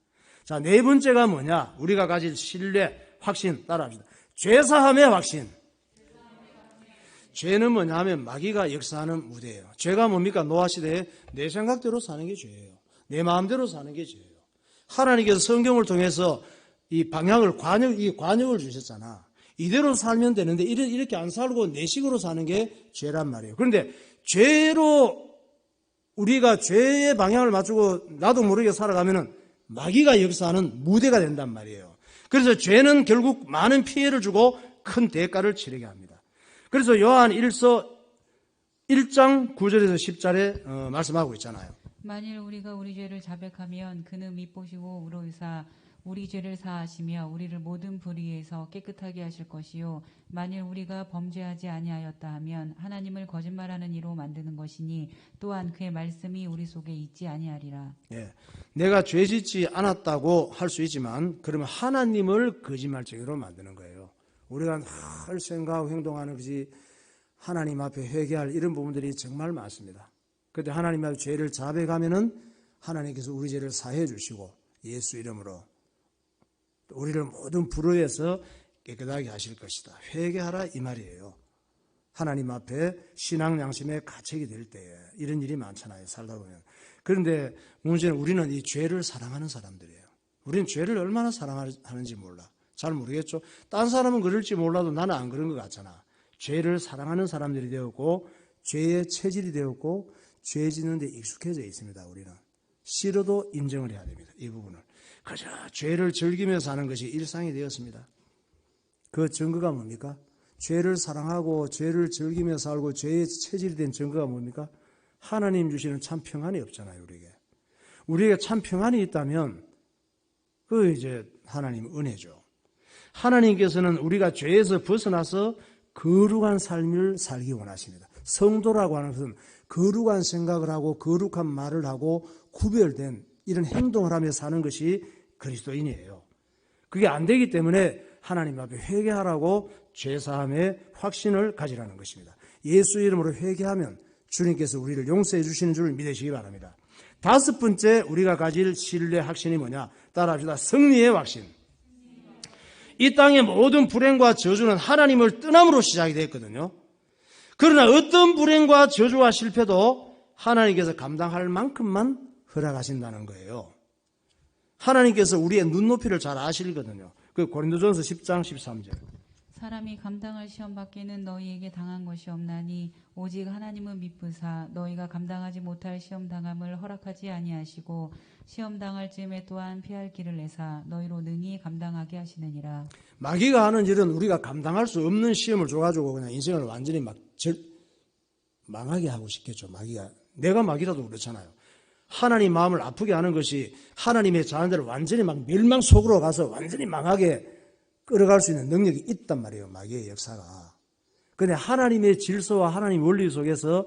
자, 네 번째가 뭐냐? 우리가 가질 신뢰, 확신, 따라합시다. 죄사함의 확신. 죄는 뭐냐 하면 마귀가 역사하는 무대예요. 죄가 뭡니까? 노아시대에 내 생각대로 사는 게 죄예요. 내 마음대로 사는 게 죄예요. 하나님께서 성경을 통해서 이 방향을, 관역을 주셨잖아. 이대로 살면 되는데 이렇게 안 살고 내 식으로 사는 게 죄란 말이에요. 그런데 죄로 우리가 죄의 방향을 맞추고 나도 모르게 살아가면은 마귀가 역사하는 무대가 된단 말이에요. 그래서 죄는 결국 많은 피해를 주고 큰 대가를 치르게 합니다. 그래서 요한 1서 1장 9절에서 10절에 말씀하고 있잖아요. 만일 우리가 우리 죄를 자백하면 그는 미보시고 우로이사 우리 죄를 사하시며 우리를 모든 불의에서 깨끗하게 하실 것이요 만일 우리가 범죄하지 아니하였다 하면 하나님을 거짓말하는 이로 만드는 것이니 또한 그의 말씀이 우리 속에 있지 아니하리라. 예, 내가 죄짓지 않았다고 할 수 있지만 그러면 하나님을 거짓말쟁이로 만드는 거예요. 우리가 늘 생각하고 행동하는 것이 하나님 앞에 회개할 이런 부분들이 정말 많습니다. 그런데 하나님 앞에 죄를 자백하면은 하나님께서 우리 죄를 사해 주시고 예수 이름으로 우리를 모든 불의에서 깨끗하게 하실 것이다. 회개하라 이 말이에요. 하나님 앞에 신앙 양심의 가책이 될 때에 이런 일이 많잖아요. 살다 보면. 그런데 문제는 우리는 이 죄를 사랑하는 사람들이에요. 우리는 죄를 얼마나 사랑하는지 몰라. 잘 모르겠죠. 딴 사람은 그럴지 몰라도 나는 안 그런 것 같잖아. 죄를 사랑하는 사람들이 되었고 죄의 체질이 되었고 죄 짓는 데 익숙해져 있습니다. 우리는. 싫어도 인정을 해야 됩니다. 이 부분을. 그저 죄를 즐기면서 사는 것이 일상이 되었습니다. 그 증거가 뭡니까? 죄를 사랑하고 죄를 즐기며 살고 죄의 체질이 된 증거가 뭡니까? 하나님 주시는 참 평안이 없잖아요, 우리에게. 우리에게 참 평안이 있다면 그 이제 하나님 은혜죠. 하나님께서는 우리가 죄에서 벗어나서 거룩한 삶을 살기 원하십니다. 성도라고 하는 것은 거룩한 생각을 하고 거룩한 말을 하고 구별된 이런 행동을 하며 사는 것이 그리스도인이에요. 그게 안 되기 때문에 하나님 앞에 회개하라고 죄사함의 확신을 가지라는 것입니다. 예수 이름으로 회개하면 주님께서 우리를 용서해 주시는 줄 믿으시기 바랍니다. 다섯 번째 우리가 가질 신뢰 확신이 뭐냐? 따라합시다. 승리의 확신. 이 땅의 모든 불행과 저주는 하나님을 떠남으로 시작이 됐거든요. 그러나 어떤 불행과 저주와 실패도 하나님께서 감당할 만큼만 허락하신다는 거예요. 하나님께서 우리의 눈높이를 잘 아시거든요. 그 고린도전서 10장 13절. 사람이 감당할 시험 밖에는 너희에게 당한 것이 없나니 오직 하나님은 미쁘사 너희가 감당하지 못할 시험 당함을 허락하지 아니하시고 시험 당할 즈음에 또한 피할 길을 내사 너희로 능히 감당하게 하시느니라. 마귀가 하는 일은 우리가 감당할 수 없는 시험을 줘가지고 그냥 인생을 완전히 망하게 하고 싶겠죠. 마귀가. 내가 마귀라도 그렇잖아요. 하나님 마음을 아프게 하는 것이 하나님의 자녀들을 완전히 막 멸망 속으로 가서 완전히 망하게 끌어갈 수 있는 능력이 있단 말이에요. 마귀의 역사가. 그런데 하나님의 질서와 하나님의 원리 속에서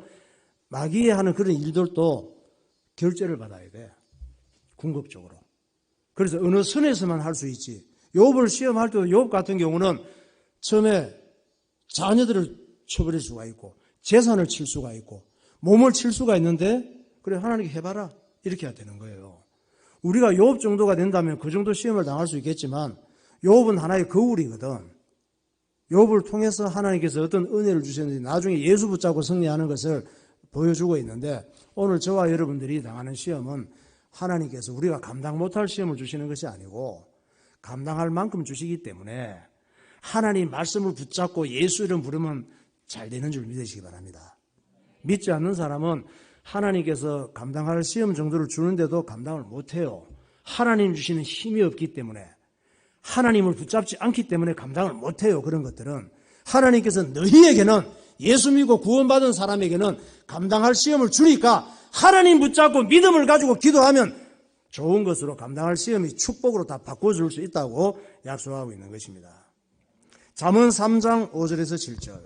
마귀에 하는 그런 일들도 결제를 받아야 돼. 궁극적으로. 그래서 어느 선에서만 할 수 있지. 욥을 시험할 때도 욥 같은 경우는 처음에 자녀들을 쳐버릴 수가 있고 재산을 칠 수가 있고 몸을 칠 수가 있는데 그래 하나님께 해봐라 이렇게 해야 되는 거예요. 우리가 욥 정도가 된다면 그 정도 시험을 당할 수 있겠지만 욥은 하나의 거울이거든. 욥을 통해서 하나님께서 어떤 은혜를 주셨는지 나중에 예수 붙잡고 승리하는 것을 보여주고 있는데 오늘 저와 여러분들이 당하는 시험은 하나님께서 우리가 감당 못할 시험을 주시는 것이 아니고 감당할 만큼 주시기 때문에 하나님 말씀을 붙잡고 예수 이름 부르면 잘 되는 줄 믿으시기 바랍니다. 믿지 않는 사람은 하나님께서 감당할 시험 정도를 주는데도 감당을 못해요. 하나님 주시는 힘이 없기 때문에 하나님을 붙잡지 않기 때문에 감당을 못해요. 그런 것들은 하나님께서 너희에게는 예수 믿고 구원받은 사람에게는 감당할 시험을 주니까 하나님 붙잡고 믿음을 가지고 기도하면 좋은 것으로 감당할 시험이 축복으로 다 바꿔줄 수 있다고 약속하고 있는 것입니다. 잠언 3장 5절에서 7절.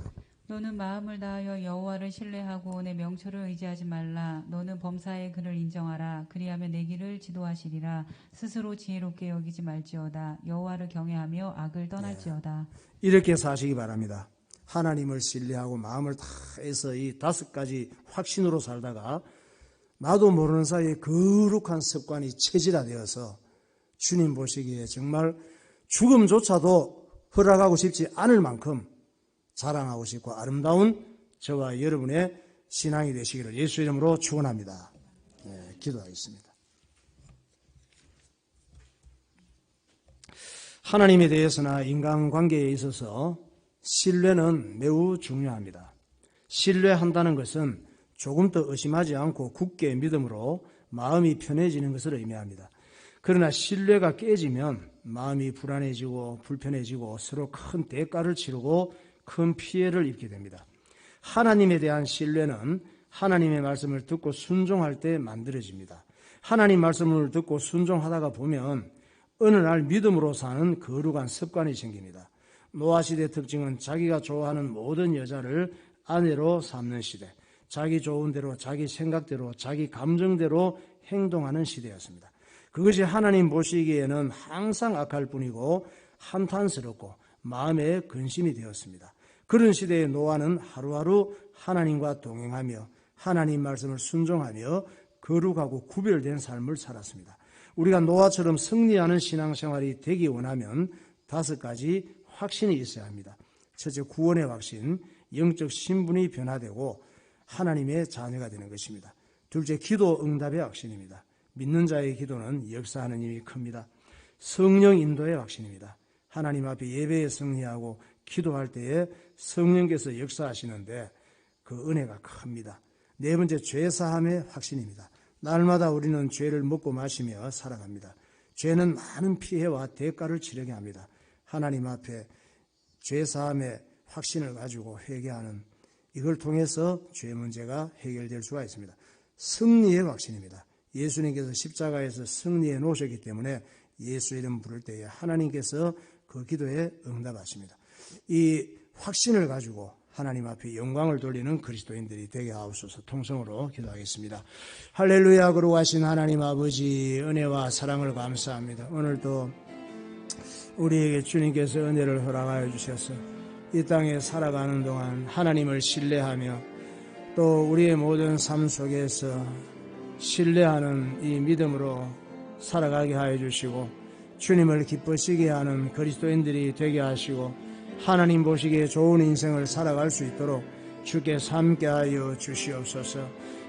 너는 마음을 다하여 여호와를 신뢰하고 내 명철을 의지하지 말라. 너는 범사의 그를 인정하라. 그리하면 내 길을 지도하시리라. 스스로 지혜롭게 여기지 말지어다. 여호와를 경외하며 악을 떠날지어다. 이렇게 사시기 바랍니다. 하나님을 신뢰하고 마음을 다해서 이 5가지 확신으로 살다가 나도 모르는 사이에 거룩한 습관이 체질화되어서 주님 보시기에 정말 죽음조차도 허락하고 싶지 않을 만큼 자랑하고 싶고 아름다운 저와 여러분의 신앙이 되시기를 예수 이름으로 축원합니다. 네, 기도하겠습니다. 하나님에 대해서나 인간관계에 있어서 신뢰는 매우 중요합니다. 신뢰한다는 것은 조금 더 의심하지 않고 굳게 믿음으로 마음이 편해지는 것을 의미합니다. 그러나 신뢰가 깨지면 마음이 불안해지고 불편해지고 서로 큰 대가를 치르고 큰 피해를 입게 됩니다. 하나님에 대한 신뢰는 하나님의 말씀을 듣고 순종할 때 만들어집니다. 하나님 말씀을 듣고 순종하다가 보면 어느 날 믿음으로 사는 거룩한 습관이 생깁니다. 노아시대의 특징은 자기가 좋아하는 모든 여자를 아내로 삼는 시대, 자기 좋은 대로 자기 생각대로 자기 감정대로 행동하는 시대였습니다. 그것이 하나님 보시기에는 항상 악할 뿐이고 한탄스럽고 마음에 근심이 되었습니다. 그런 시대의 노아는 하루하루 하나님과 동행하며 하나님 말씀을 순종하며 거룩하고 구별된 삶을 살았습니다. 우리가 노아처럼 승리하는 신앙생활이 되기 원하면 5가지 확신이 있어야 합니다. 첫째, 구원의 확신, 영적 신분이 변화되고 하나님의 자녀가 되는 것입니다. 둘째, 기도 응답의 확신입니다. 믿는 자의 기도는 역사하는 힘이 큽니다. 성령 인도의 확신입니다. 하나님 앞에 예배에 승리하고 기도할 때에 성령께서 역사하시는데 그 은혜가 큽니다. 네 번째, 죄사함의 확신입니다. 날마다 우리는 죄를 먹고 마시며 살아갑니다. 죄는 많은 피해와 대가를 치르게 합니다. 하나님 앞에 죄사함의 확신을 가지고 회개하는 이걸 통해서 죄 문제가 해결될 수가 있습니다. 승리의 확신입니다. 예수님께서 십자가에서 승리해 놓으셨기 때문에 예수 이름 부를 때에 하나님께서 그 기도에 응답하십니다. 이 확신을 가지고 하나님 앞에 영광을 돌리는 그리스도인들이 되게 하옵소서. 통성으로 기도하겠습니다. 할렐루야. 거룩하신 하나님 아버지, 은혜와 사랑을 감사합니다. 오늘도 우리에게 주님께서 은혜를 허락하여 주셔서 이 땅에 살아가는 동안 하나님을 신뢰하며 또 우리의 모든 삶 속에서 신뢰하는 이 믿음으로 살아가게 하여 주시고 주님을 기쁘시게 하는 그리스도인들이 되게 하시고 하나님 보시기에 좋은 인생을 살아갈 수 있도록 주께서 함께하여 주시옵소서.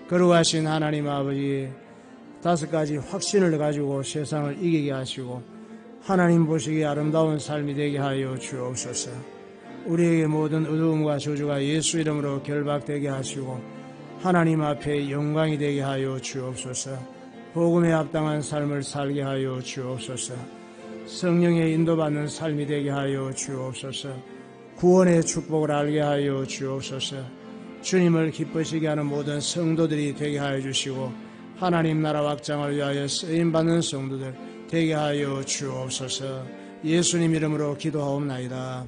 거룩하신 하나님 아버지, 5가지 확신을 가지고 세상을 이기게 하시고 하나님 보시기에 아름다운 삶이 되게 하여 주옵소서. 우리에게 모든 어두움과 저주가 예수 이름으로 결박되게 하시고 하나님 앞에 영광이 되게 하여 주옵소서. 복음에 합당한 삶을 살게 하여 주옵소서. 성령의 인도받는 삶이 되게 하여 주옵소서. 구원의 축복을 알게 하여 주옵소서. 주님을 기쁘시게 하는 모든 성도들이 되게 하여 주시고 하나님 나라 확장을 위하여 쓰임받는 성도들 되게 하여 주옵소서. 예수님 이름으로 기도하옵나이다.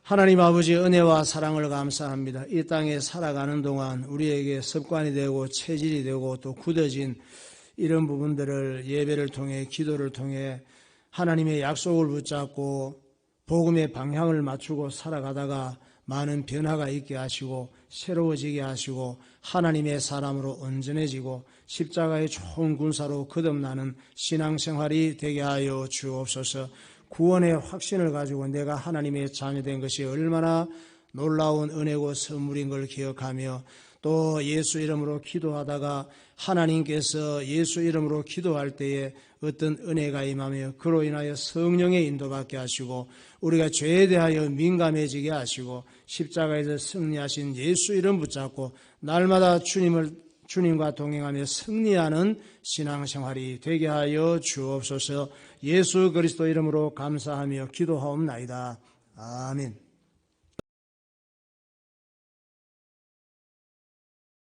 하나님 아버지 은혜와 사랑을 감사합니다. 이 땅에 살아가는 동안 우리에게 습관이 되고 체질이 되고 또 굳어진 이런 부분들을 예배를 통해 기도를 통해 하나님의 약속을 붙잡고 복음의 방향을 맞추고 살아가다가 많은 변화가 있게 하시고 새로워지게 하시고 하나님의 사람으로 온전해지고 십자가의 좋은 군사로 거듭나는 신앙생활이 되게 하여 주옵소서. 구원의 확신을 가지고 내가 하나님의 자녀된 것이 얼마나 놀라운 은혜고 선물인 걸 기억하며 또 예수 이름으로 기도하다가 하나님께서 예수 이름으로 기도할 때에 어떤 은혜가 임하며 그로 인하여 성령의 인도받게 하시고 우리가 죄에 대하여 민감해지게 하시고 십자가에서 승리하신 예수 이름 붙잡고 날마다 주님과 동행하며 승리하는 신앙생활이 되게 하여 주옵소서. 예수 그리스도 이름으로 감사하며 기도하옵나이다. 아멘.